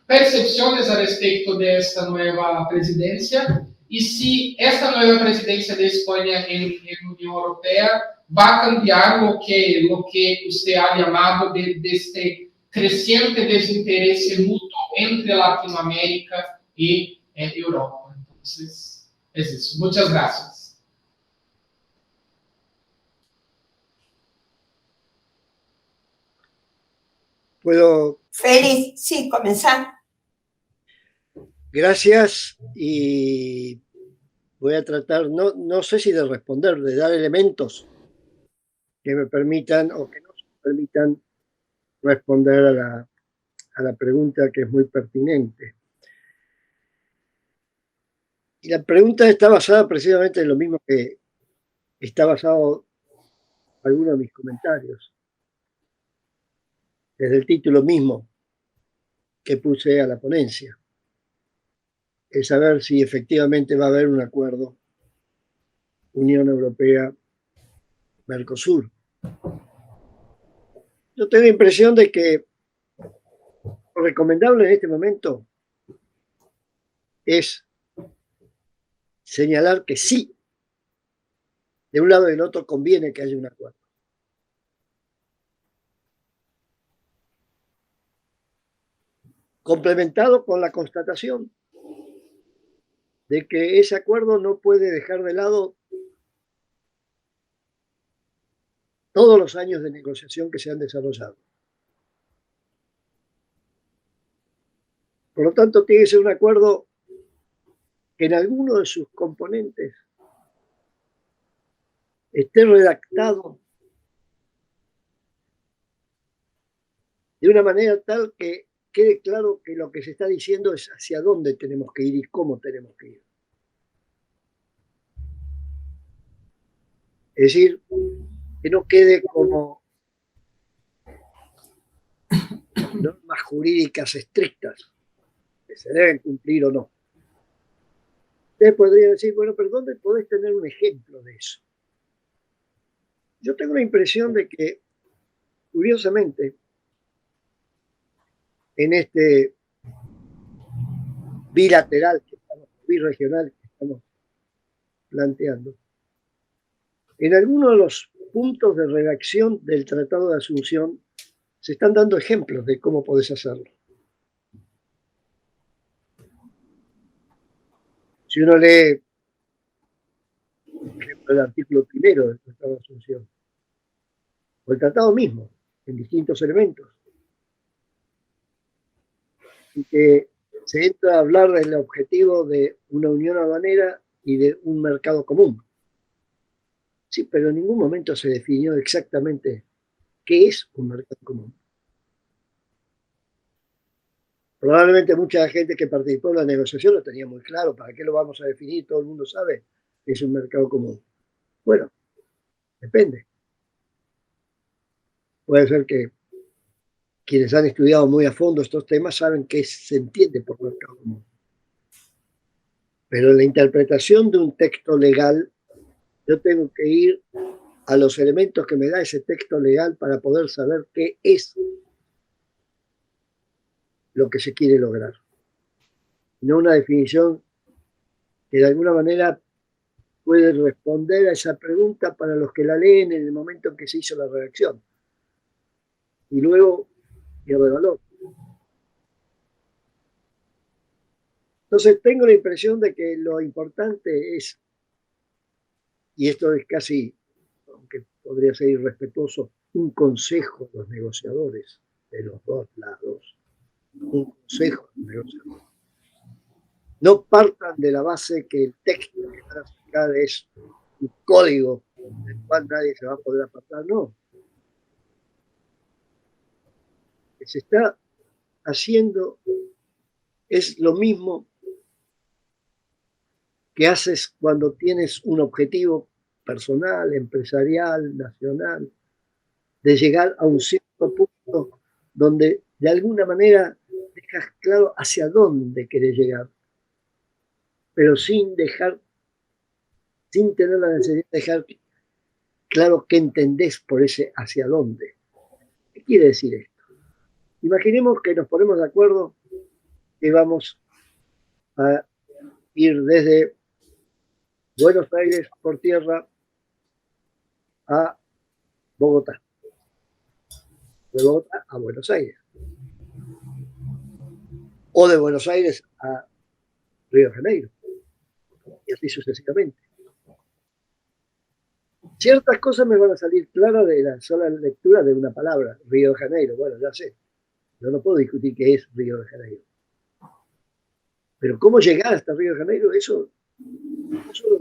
percepciones al respecto de esta nueva presidencia y si esta nueva presidencia de España en Unión Europea va a cambiar lo que usted ha llamado de este creciente desinterés mutuo entre Latinoamérica y Europa. Entonces, es eso. Muchas gracias. ¿Puedo? Félix, sí, comenzar. Gracias, y voy a tratar, no sé si de responder, de dar elementos que me permitan o que nos permitan responder a la pregunta, que es muy pertinente. Y la pregunta está basada precisamente en lo mismo que está basado algunos de mis comentarios. desde el título mismo que puse a la ponencia, es saber si efectivamente va a haber un acuerdo Unión Europea-Mercosur. Yo tengo la impresión de que lo recomendable en este momento es señalar que sí, de un lado y del otro conviene que haya un acuerdo. Complementado con la constatación de que ese acuerdo no puede dejar de lado todos los años de negociación que se han desarrollado. Por lo tanto, tiene que ser un acuerdo que en alguno de sus componentes esté redactado de una manera tal que quede claro que lo que se está diciendo es hacia dónde tenemos que ir y cómo tenemos que ir. Es decir, que no quede como normas jurídicas estrictas que se deben cumplir o no. Ustedes podrían decir, bueno, pero ¿dónde podés tener un ejemplo de eso? Yo tengo la impresión de que, curiosamente, en este bilateral, birregional que estamos planteando, en algunos de los puntos de redacción del Tratado de Asunción se están dando ejemplos de cómo podés hacerlo. Si uno lee, por ejemplo, el artículo 1 del Tratado de Asunción, o el tratado mismo, en distintos elementos, y que se entra a hablar del objetivo de una unión aduanera y de un mercado común. Sí, pero en ningún momento se definió exactamente qué es un mercado común. Probablemente mucha gente que participó en la negociación lo tenía muy claro. ¿Para qué lo vamos a definir? Todo el mundo sabe que es un mercado común. Bueno, depende. Puede ser que quienes han estudiado muy a fondo estos temas saben qué se entiende por mercado común. Pero en la interpretación de un texto legal, yo tengo que ir a los elementos que me da ese texto legal para poder saber qué es lo que se quiere lograr. No una definición que de alguna manera puede responder a esa pregunta para los que la leen en el momento en que se hizo la redacción. Y luego pierde valor. Entonces tengo la impresión de que lo importante es, y esto es casi, aunque podría ser irrespetuoso, un consejo a los negociadores de los dos lados. Un consejo a los negociadores. No partan de la base que el texto que van a sacar es un código del cual nadie se va a poder apartar, no. Lo que se está haciendo es lo mismo que haces cuando tienes un objetivo personal, empresarial, nacional, de llegar a un cierto punto donde de alguna manera dejas claro hacia dónde querés llegar, pero sin tener la necesidad de dejar claro qué entendés por ese hacia dónde. ¿Qué quiere decir esto? Imaginemos que nos ponemos de acuerdo que vamos a ir desde Buenos Aires por tierra a Bogotá, de Bogotá a Buenos Aires, o de Buenos Aires a Río de Janeiro, y así sucesivamente. Ciertas cosas me van a salir claras de la sola lectura de una palabra, Río de Janeiro. Bueno, ya sé, yo no puedo discutir qué es Río de Janeiro. Pero cómo llegar hasta Río de Janeiro, eso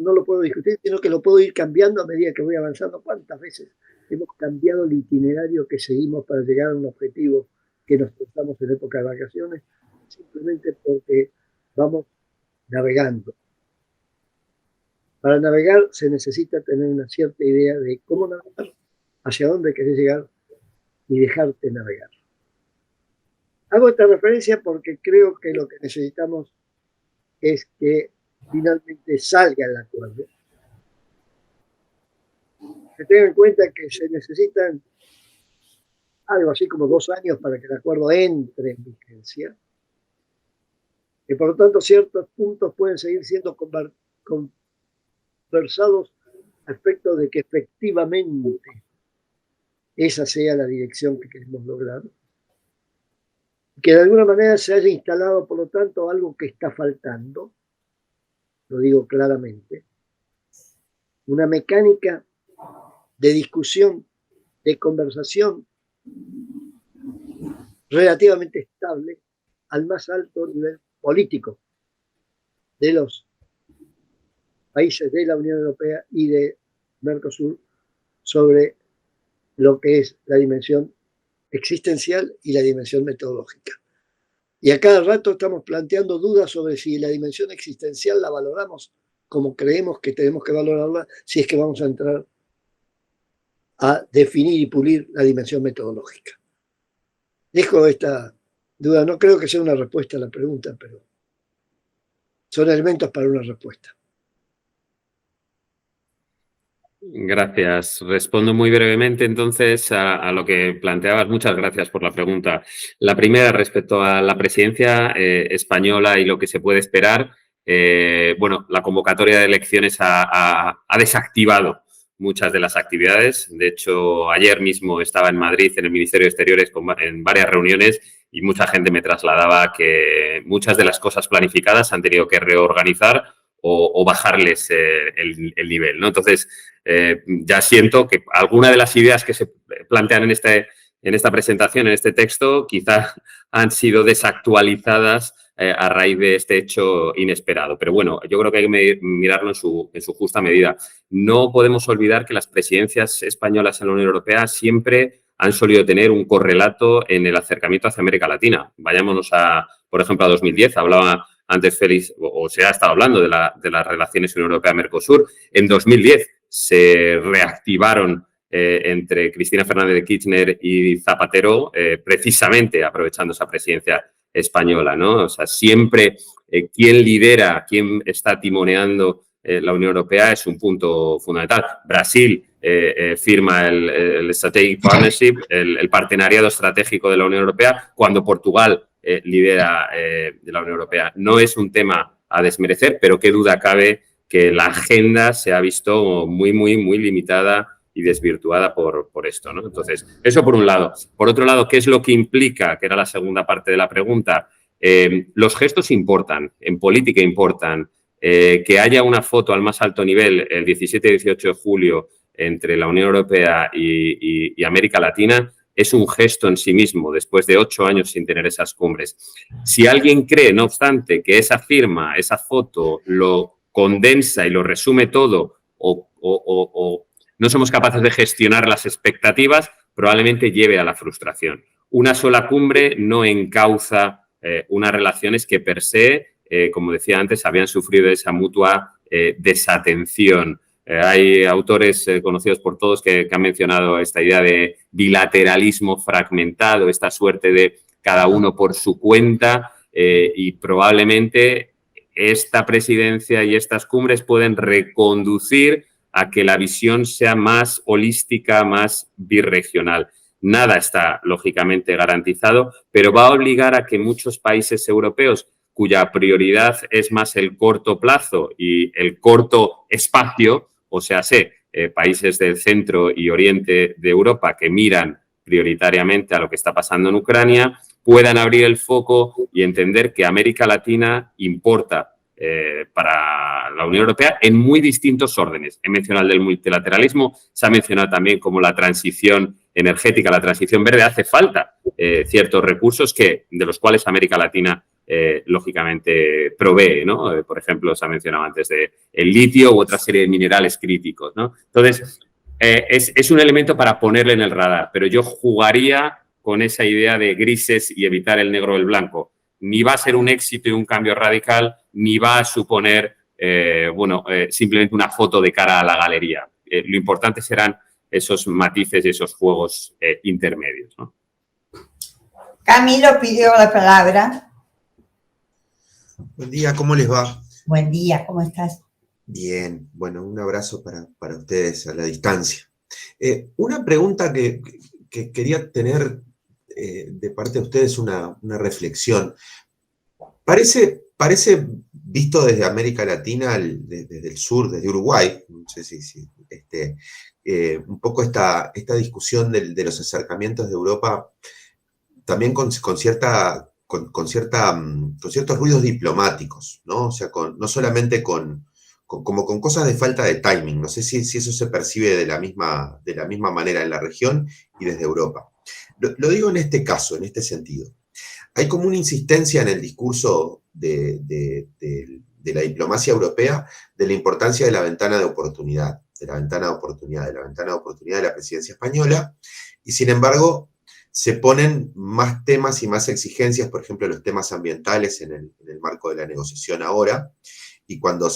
no lo puedo discutir, sino que lo puedo ir cambiando a medida que voy avanzando. ¿Cuántas veces hemos cambiado el itinerario que seguimos para llegar a un objetivo que nos trazamos en época de vacaciones? Simplemente porque vamos navegando. Para navegar se necesita tener una cierta idea de cómo navegar, hacia dónde querés llegar y dejarte navegar. Hago esta referencia porque creo que lo que necesitamos es que finalmente salga el acuerdo. Se tenga en cuenta que se necesitan algo así como 2 años para que el acuerdo entre en vigencia, y por lo tanto ciertos puntos pueden seguir siendo conversados respecto de que efectivamente esa sea la dirección que queremos lograr, que de alguna manera se haya instalado, por lo tanto, algo que está faltando, lo digo claramente, una mecánica de discusión, de conversación relativamente estable al más alto nivel político de los países de la Unión Europea y de Mercosur sobre lo que es la dimensión existencial y la dimensión metodológica. Y a cada rato estamos planteando dudas sobre si la dimensión existencial la valoramos como creemos que tenemos que valorarla, si es que vamos a entrar a definir y pulir la dimensión metodológica. Dejo esta duda, no creo que sea una respuesta a la pregunta, pero son elementos para una respuesta. Gracias. Respondo muy brevemente entonces a lo que planteabas. Muchas gracias por la pregunta. La primera, respecto a la presidencia española y lo que se puede esperar. Bueno, la convocatoria de elecciones ha desactivado muchas de las actividades. De hecho, ayer mismo estaba en Madrid, en el Ministerio de Exteriores, en varias reuniones, y mucha gente me trasladaba que muchas de las cosas planificadas han tenido que reorganizar o bajarles el nivel, ¿no? Entonces, ya siento que alguna de las ideas que se plantean en esta presentación, en este texto, quizás han sido desactualizadas a raíz de este hecho inesperado. Pero bueno, yo creo que hay que mirarlo en su justa medida. No podemos olvidar que las presidencias españolas en la Unión Europea siempre han solido tener un correlato en el acercamiento hacia América Latina. Vayámonos, por ejemplo, a 2010. Hablaba antes Félix, o se ha estado hablando de las relaciones Unión Europea-Mercosur. En 2010 se reactivaron entre Cristina Fernández de Kirchner y Zapatero, precisamente aprovechando esa presidencia española, ¿no? O sea, siempre quien lidera, quien está timoneando la Unión Europea es un punto fundamental. Brasil firma el Strategic Partnership, el partenariado estratégico de la Unión Europea, cuando Portugal lidera de la Unión Europea. No es un tema a desmerecer, pero qué duda cabe que la agenda se ha visto muy, muy, muy limitada y desvirtuada por esto, ¿no? Entonces, eso por un lado. Por otro lado, ¿qué es lo que implica? Que era la segunda parte de la pregunta. Los gestos importan, en política importan. Que haya una foto al más alto nivel el 17 y 18 de julio entre la Unión Europea y América Latina es un gesto en sí mismo, después de 8 años sin tener esas cumbres. Si alguien cree, no obstante, que esa firma, esa foto, lo condensa y lo resume todo o no somos capaces de gestionar las expectativas, probablemente lleve a la frustración. Una sola cumbre no encauza unas relaciones que per se, como decía antes, habían sufrido esa mutua desatención. Hay autores conocidos por todos que han mencionado esta idea de bilateralismo fragmentado, esta suerte de cada uno por su cuenta, y probablemente esta presidencia y estas cumbres pueden reconducir a que la visión sea más holística, más birregional. Nada está, lógicamente, garantizado, pero va a obligar a que muchos países europeos cuya prioridad es más el corto plazo y el corto espacio, o sea, países del centro y oriente de Europa que miran prioritariamente a lo que está pasando en Ucrania, puedan abrir el foco y entender que América Latina importa para la Unión Europea en muy distintos órdenes. He mencionado el del multilateralismo, se ha mencionado también como la transición energética, la transición verde. Hace falta ciertos recursos de los cuales América Latina lógicamente provee, ¿no? Por ejemplo, se ha mencionado antes el litio u otra serie de minerales críticos, ¿no? Entonces, es un elemento para ponerle en el radar, pero yo jugaría con esa idea de grises y evitar el negro o el blanco. Ni va a ser un éxito y un cambio radical, ni va a suponer, simplemente una foto de cara a la galería. Lo importante serán esos matices y esos juegos intermedios, ¿no? Camilo pidió la palabra. Buen día, ¿cómo les va? Buen día, ¿cómo estás? Bien, bueno, un abrazo para ustedes a la distancia. Una pregunta que quería tener de parte de ustedes, una reflexión. Parece, visto desde América Latina, desde el sur, desde Uruguay, no sé si un poco esta discusión de los acercamientos de Europa, también con ciertos ruidos diplomáticos, ¿no? O sea, no solamente como con cosas de falta de timing. No sé si eso se percibe de la misma manera en la región y desde Europa. Lo digo en este caso, en este sentido. Hay como una insistencia en el discurso de la diplomacia europea de la importancia de la ventana de oportunidad, de la ventana de oportunidad de la presidencia española, y sin embargo se ponen más temas y más exigencias, por ejemplo, los temas ambientales en el marco de la negociación ahora, y cuando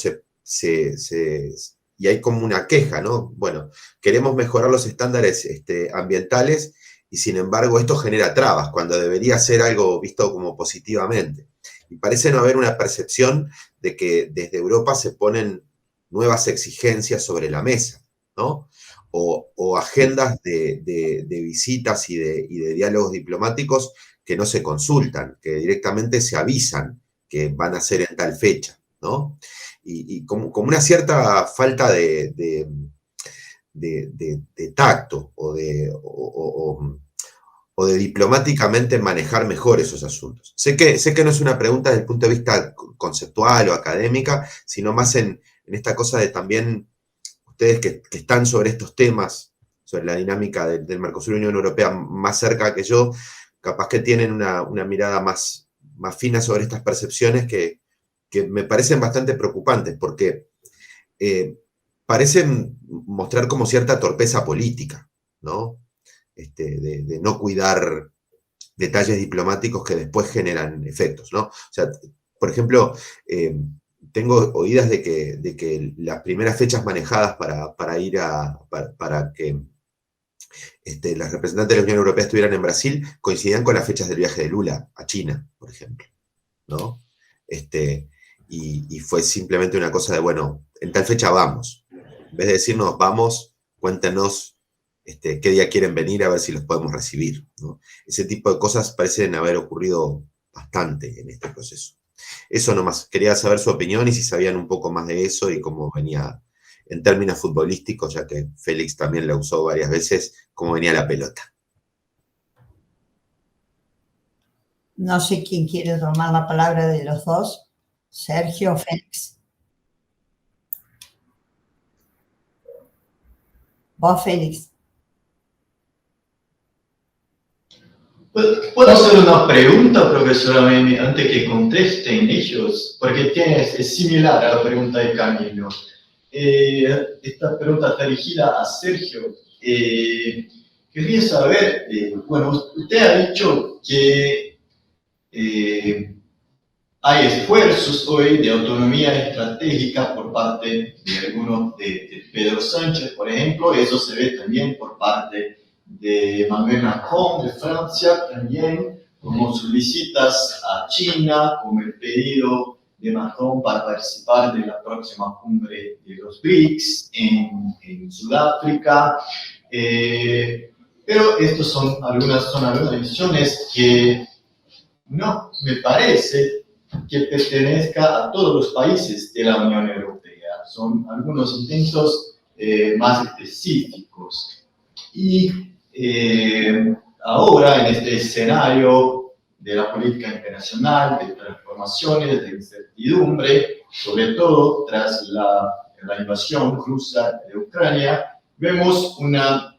y hay como una queja, ¿no? Bueno, queremos mejorar los estándares ambientales, y sin embargo esto genera trabas, cuando debería ser algo visto como positivamente. Y parece no haber una percepción de que desde Europa se ponen nuevas exigencias sobre la mesa, ¿no? O agendas de visitas y de diálogos diplomáticos que no se consultan, que directamente se avisan que van a ser en tal fecha, ¿no? Y como una cierta falta de tacto o de diplomáticamente manejar mejor esos asuntos. Sé que no es una pregunta desde el punto de vista conceptual o académica, sino más en esta cosa de también ustedes que están sobre estos temas, sobre la dinámica del Mercosur y Unión Europea más cerca que yo, capaz que tienen una mirada más fina sobre estas percepciones que me parecen bastante preocupantes, porque parecen mostrar como cierta torpeza política, ¿no? De no cuidar detalles diplomáticos que después generan efectos, ¿no? O sea, por ejemplo, tengo oídas de que las primeras fechas manejadas para que las representantes de la Unión Europea estuvieran en Brasil coincidían con las fechas del viaje de Lula a China, por ejemplo, ¿no? Y fue simplemente una cosa de, bueno, en tal fecha vamos. En vez de decirnos vamos, cuéntenos qué día quieren venir a ver si los podemos recibir, ¿no? Ese tipo de cosas parecen haber ocurrido bastante en este proceso. Eso nomás, quería saber su opinión y si sabían un poco más de eso y cómo venía, en términos futbolísticos, ya que Félix también la usó varias veces, cómo venía la pelota. No sé quién quiere tomar la palabra de los dos, Sergio o Félix. Vos, Félix. ¿Puedo hacer una pregunta, profesora, antes que contesten ellos? Porque es similar a la pregunta de Camilo. Esta pregunta está dirigida a Sergio. Quería saber, bueno, usted ha dicho que hay esfuerzos hoy de autonomía estratégica por parte de algunos de Pedro Sánchez, por ejemplo. Eso se ve también por parte de Emmanuel Macron de Francia, también como sus visitas a China, como el pedido de Macron para participar de la próxima cumbre de los BRICS en Sudáfrica. Pero estas son algunas decisiones que no me parece que pertenezca a todos los países de la Unión Europea. Son algunos intentos más específicos. Y ahora, en este escenario de la política internacional, de transformaciones, de incertidumbre, sobre todo tras la invasión rusa de Ucrania, vemos una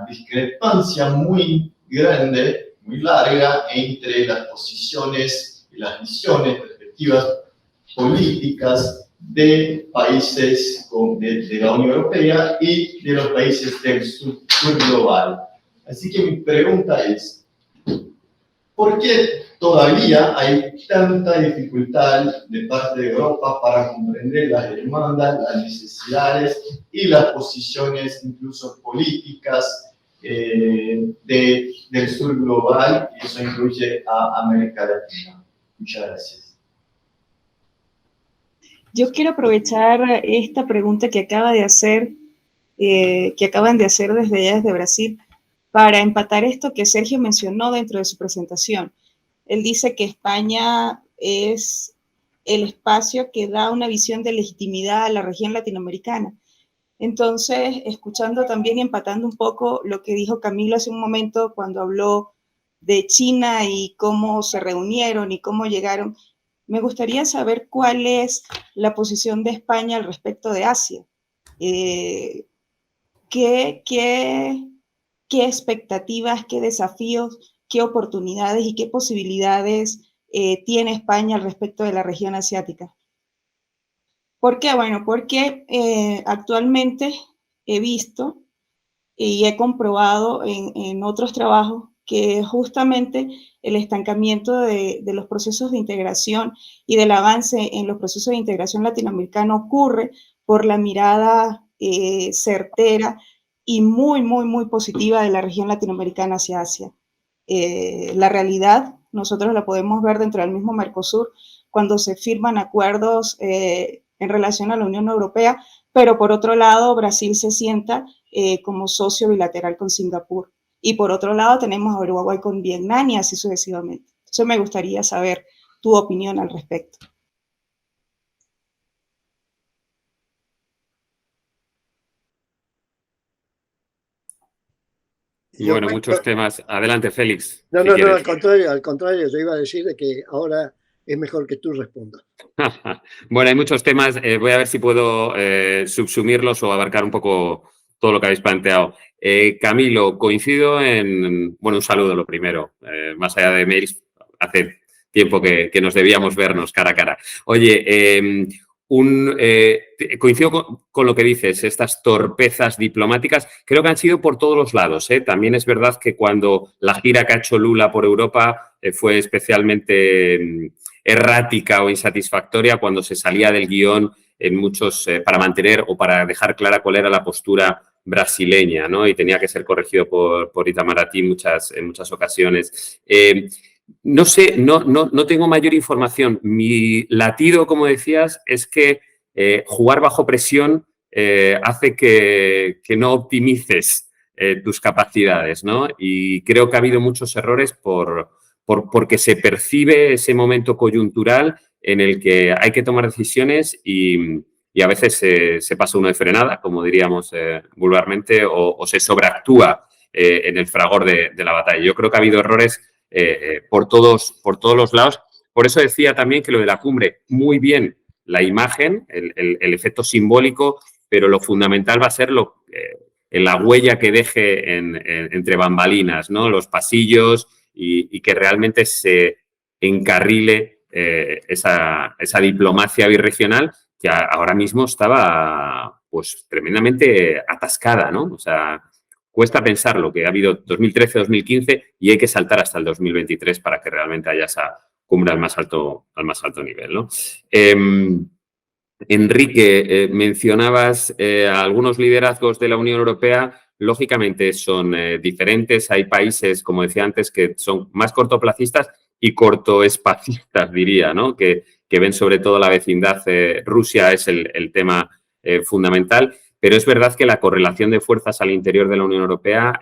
discrepancia muy grande, muy larga, entre las posiciones y las visiones, perspectivas políticas de países de la Unión Europea y de los países del sur global. Así que mi pregunta es, ¿por qué todavía hay tanta dificultad de parte de Europa para comprender las demandas, las necesidades y las posiciones incluso políticas del sur global, y eso incluye a América Latina. Muchas gracias. Yo quiero aprovechar esta pregunta que acaban de hacer desde allá, desde Brasil, para empatar esto que Sergio mencionó dentro de su presentación. Él dice que España es el espacio que da una visión de legitimidad a la región latinoamericana. Entonces, escuchando también y empatando un poco lo que dijo Camilo hace un momento cuando habló de China y cómo se reunieron y cómo llegaron, me gustaría saber cuál es la posición de España al respecto de Asia. ¿Qué expectativas, qué desafíos, qué oportunidades y qué posibilidades tiene España al respecto de la región asiática? ¿Por qué? Bueno, porque actualmente he visto y he comprobado en otros trabajos que justamente el estancamiento de los procesos de integración y del avance en los procesos de integración latinoamericano ocurre por la mirada certera y muy positiva de la región latinoamericana hacia Asia. La realidad, nosotros la podemos ver dentro del mismo Mercosur, cuando se firman acuerdos en relación a la Unión Europea, pero por otro lado Brasil se sienta como socio bilateral con Singapur. Y por otro lado tenemos a Uruguay con Vietnam y así sucesivamente. Entonces me gustaría saber tu opinión al respecto. Bueno, muchos temas. Adelante, Félix. No, si no, quieres. al contrario, yo iba a decir de que ahora es mejor que tú respondas. Bueno, hay muchos temas. Voy a ver si puedo subsumirlos o abarcar un poco todo lo que habéis planteado. Camilo, coincido en... Bueno, un saludo lo primero. Más allá de mails, hace tiempo que nos debíamos vernos cara a cara. Oye, coincido con lo que dices, estas torpezas diplomáticas creo que han sido por todos los lados. También es verdad que cuando la gira que ha hecho Lula por Europa fue especialmente errática o insatisfactoria, cuando se salía del guión en muchos para mantener o para dejar clara cuál era la postura brasileña, ¿no? Y tenía que ser corregido por Itamaraty en muchas ocasiones. No sé, no tengo mayor información. Mi latido, como decías, es que jugar bajo presión hace que no optimices tus capacidades, ¿no? Y creo que ha habido muchos errores porque se percibe ese momento coyuntural en el que hay que tomar decisiones y a veces se pasa uno de frenada, como diríamos vulgarmente, o se sobreactúa en el fragor de la batalla. Yo creo que ha habido errores por todos los lados. Por eso decía también que lo de la cumbre, muy bien la imagen, el efecto simbólico, pero lo fundamental va a ser la huella que deje entre bambalinas, ¿no? Los pasillos y que realmente se encarrile esa diplomacia birregional que ahora mismo estaba pues tremendamente atascada, ¿no? O sea, cuesta pensar lo que ha habido 2013, 2015 y hay que saltar hasta el 2023 para que realmente haya esa cumbre al más alto nivel, ¿no? Enrique, mencionabas algunos liderazgos de la Unión Europea. Lógicamente son diferentes. Hay países, como decía antes, que son más cortoplacistas y cortoespacistas, diría, ¿no? Que ven sobre todo la vecindad. Rusia es el tema fundamental. Pero es verdad que la correlación de fuerzas al interior de la Unión Europea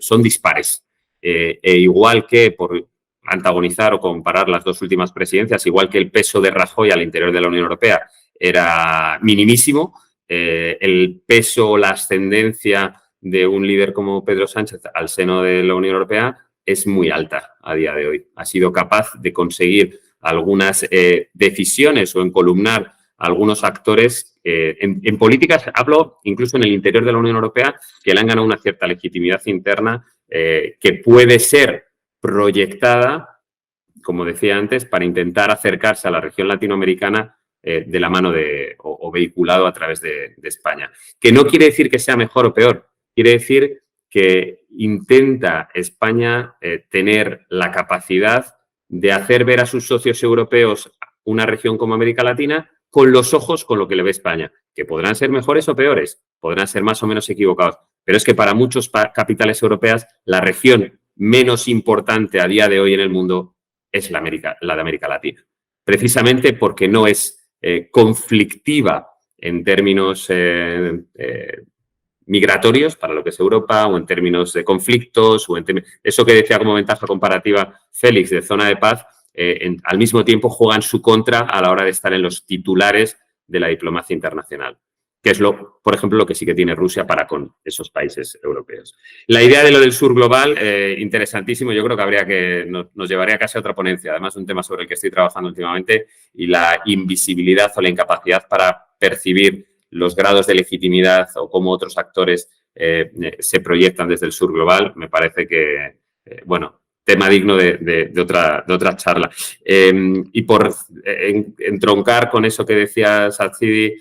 son dispares. Igual que, por antagonizar o comparar las dos últimas presidencias, igual que el peso de Rajoy al interior de la Unión Europea era minimísimo, el peso o la ascendencia de un líder como Pedro Sánchez al seno de la Unión Europea es muy alta a día de hoy. Ha sido capaz de conseguir algunas decisiones o encolumnar algunos actores en políticas, hablo incluso en el interior de la Unión Europea, que le han ganado una cierta legitimidad interna que puede ser proyectada, como decía antes, para intentar acercarse a la región latinoamericana de la mano o vehiculado a través de España. Que no quiere decir que sea mejor o peor, quiere decir que intenta España tener la capacidad de hacer ver a sus socios europeos una región como América Latina con los ojos con lo que le ve España, que podrán ser mejores o peores, podrán ser más o menos equivocados, Pero es que para muchos capitales europeas la región menos importante a día de hoy en el mundo es la de América Latina. Precisamente porque no es conflictiva en términos migratorios para lo que es Europa, o en términos de conflictos, o en eso que decía como ventaja comparativa Félix de zona de paz, al mismo tiempo juega en su contra a la hora de estar en los titulares de la diplomacia internacional, que es, por ejemplo, lo que sí que tiene Rusia para con esos países europeos. La idea de lo del sur global, interesantísimo, yo creo que nos llevaría casi a otra ponencia, además un tema sobre el que estoy trabajando últimamente, y la invisibilidad o la incapacidad para percibir los grados de legitimidad o cómo otros actores se proyectan desde el sur global, me parece que, bueno, tema digno de otra charla. Y por entroncar con eso que decía Satsidi,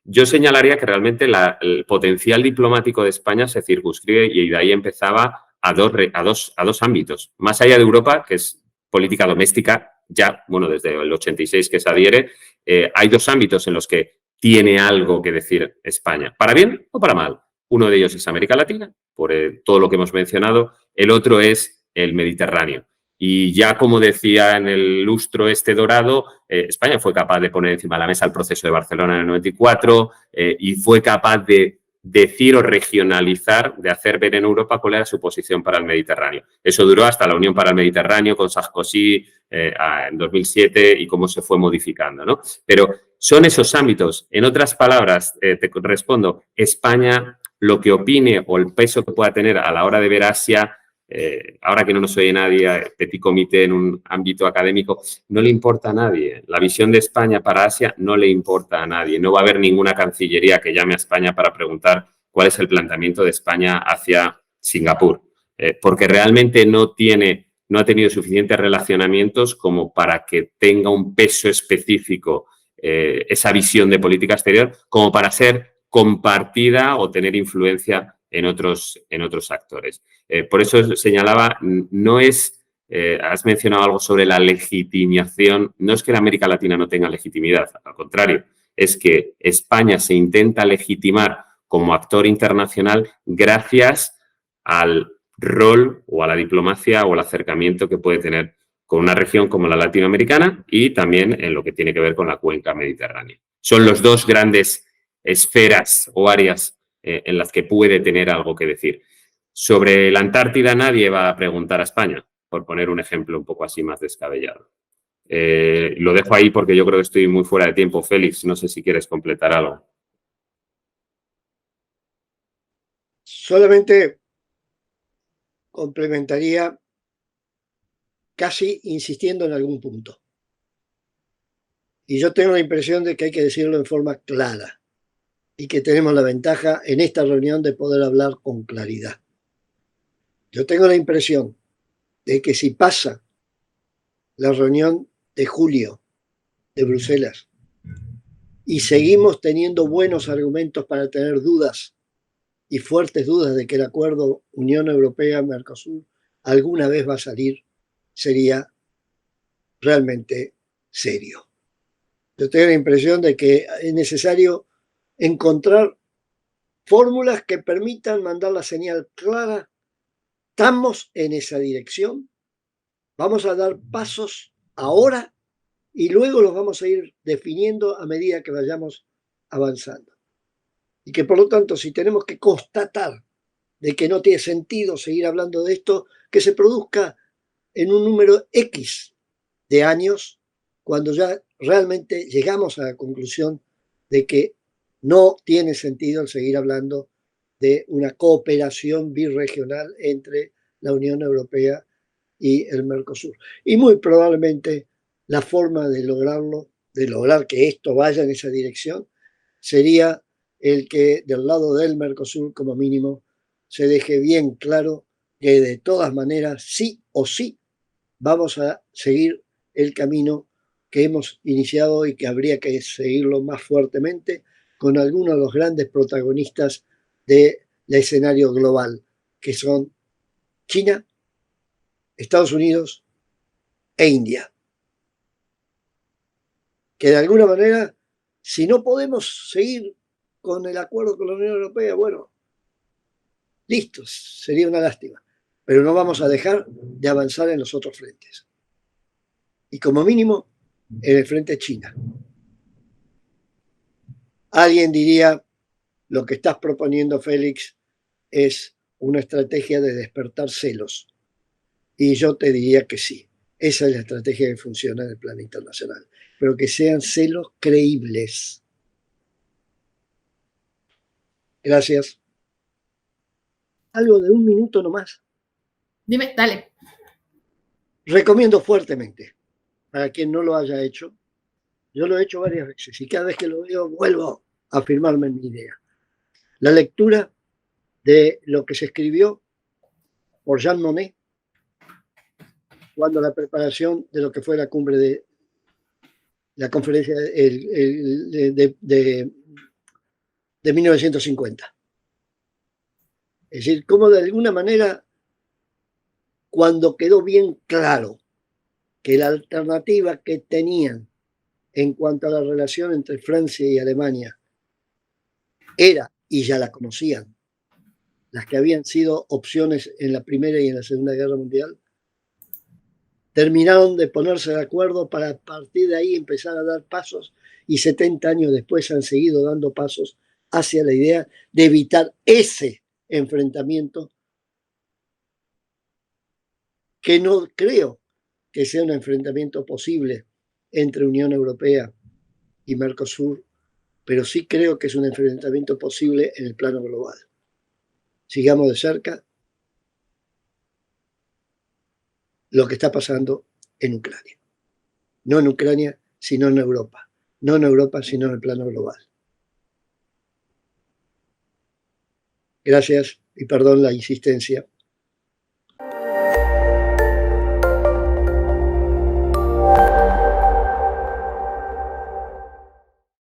yo señalaría que realmente el potencial diplomático de España se circunscribe y de ahí empezaba a dos ámbitos. Más allá de Europa, que es política doméstica, ya, bueno, desde el 86 que se adhiere, hay dos ámbitos en los que tiene algo que decir España, para bien o para mal. Uno de ellos es América Latina, por todo lo que hemos mencionado. El otro es el Mediterráneo. Y ya, como decía en el lustro dorado, España fue capaz de poner encima de la mesa el proceso de Barcelona en el 94 y fue capaz de decir o regionalizar, de hacer ver en Europa cuál era su posición para el Mediterráneo. Eso duró hasta la Unión para el Mediterráneo con Sarkozy en 2007 y cómo se fue modificando, ¿no? Pero son esos ámbitos. En otras palabras, te respondo, España, lo que opine o el peso que pueda tener a la hora de ver Asia, ahora que no nos oye nadie, petit comité en un ámbito académico, no le importa a nadie. La visión de España para Asia no le importa a nadie. No va a haber ninguna cancillería que llame a España para preguntar cuál es el planteamiento de España hacia Singapur, porque realmente no ha tenido suficientes relacionamientos como para que tenga un peso específico esa visión de política exterior como para ser compartida o tener influencia en otros actores. Por eso señalaba, no es, has mencionado algo sobre la legitimación, no es que la América Latina no tenga legitimidad, al contrario, es que España se intenta legitimar como actor internacional gracias al rol o a la diplomacia o al acercamiento que puede tener con una región como la latinoamericana y también en lo que tiene que ver con la cuenca mediterránea. Son los dos grandes esferas o áreas en las que puede tener algo que decir. Sobre la Antártida nadie va a preguntar a España, por poner un ejemplo un poco así más descabellado. Lo dejo ahí porque yo creo que estoy muy fuera de tiempo. Félix, no sé si quieres completar algo. Solamente complementaría casi insistiendo en algún punto. Y yo tengo la impresión de que hay que decirlo en forma clara y que tenemos la ventaja en esta reunión de poder hablar con claridad. Yo tengo la impresión de que si pasa la reunión de julio de Bruselas y seguimos teniendo buenos argumentos para tener dudas y fuertes dudas de que el acuerdo Unión Europea-Mercosur alguna vez va a salir, sería realmente serio. Yo tengo la impresión de que es necesario encontrar fórmulas que permitan mandar la señal clara. Estamos en esa dirección, vamos a dar pasos ahora y luego los vamos a ir definiendo a medida que vayamos avanzando. Y que por lo tanto, si tenemos que constatar de que no tiene sentido seguir hablando de esto, que se produzca en un número X de años, cuando ya realmente llegamos a la conclusión de que no tiene sentido el seguir hablando de una cooperación birregional entre la Unión Europea y el Mercosur. Y muy probablemente la forma de lograrlo, de lograr que esto vaya en esa dirección, sería el que del lado del Mercosur, como mínimo, se deje bien claro que de todas maneras, sí o sí, vamos a seguir el camino que hemos iniciado y que habría que seguirlo más fuertemente con algunos de los grandes protagonistas del escenario global, que son China, Estados Unidos e India. Que de alguna manera, si no podemos seguir con el acuerdo con la Unión Europea, bueno, Listo, sería una lástima. Pero no vamos a dejar de avanzar en los otros frentes. Y como mínimo, en el frente China. Alguien diría, lo que estás proponiendo, Félix, es una estrategia de despertar celos. Y yo te diría que sí. Esa es la estrategia que funciona en el plano internacional. Pero que sean celos creíbles. Gracias. Algo de 1 minuto nomás. Dime, dale. Recomiendo fuertemente, para quien no lo haya hecho, yo lo he hecho varias veces y cada vez que lo veo vuelvo a afirmarme en mi idea. La lectura de lo que se escribió por Jean Monnet cuando la preparación de lo que fue la cumbre de la conferencia de 1950. Es decir, cómo de alguna manera, cuando quedó bien claro que la alternativa que tenían en cuanto a la relación entre Francia y Alemania era, y ya la conocían, las que habían sido opciones en la Primera y en la Segunda Guerra Mundial, terminaron de ponerse de acuerdo para a partir de ahí empezar a dar pasos y 70 años después han seguido dando pasos hacia la idea de evitar ese enfrentamiento que no creo que sea un enfrentamiento posible entre Unión Europea y Mercosur, pero sí creo que es un enfrentamiento posible en el plano global. Sigamos de cerca lo que está pasando en Ucrania. No en Ucrania, sino en Europa. No en Europa, sino en el plano global. Gracias y perdón la insistencia.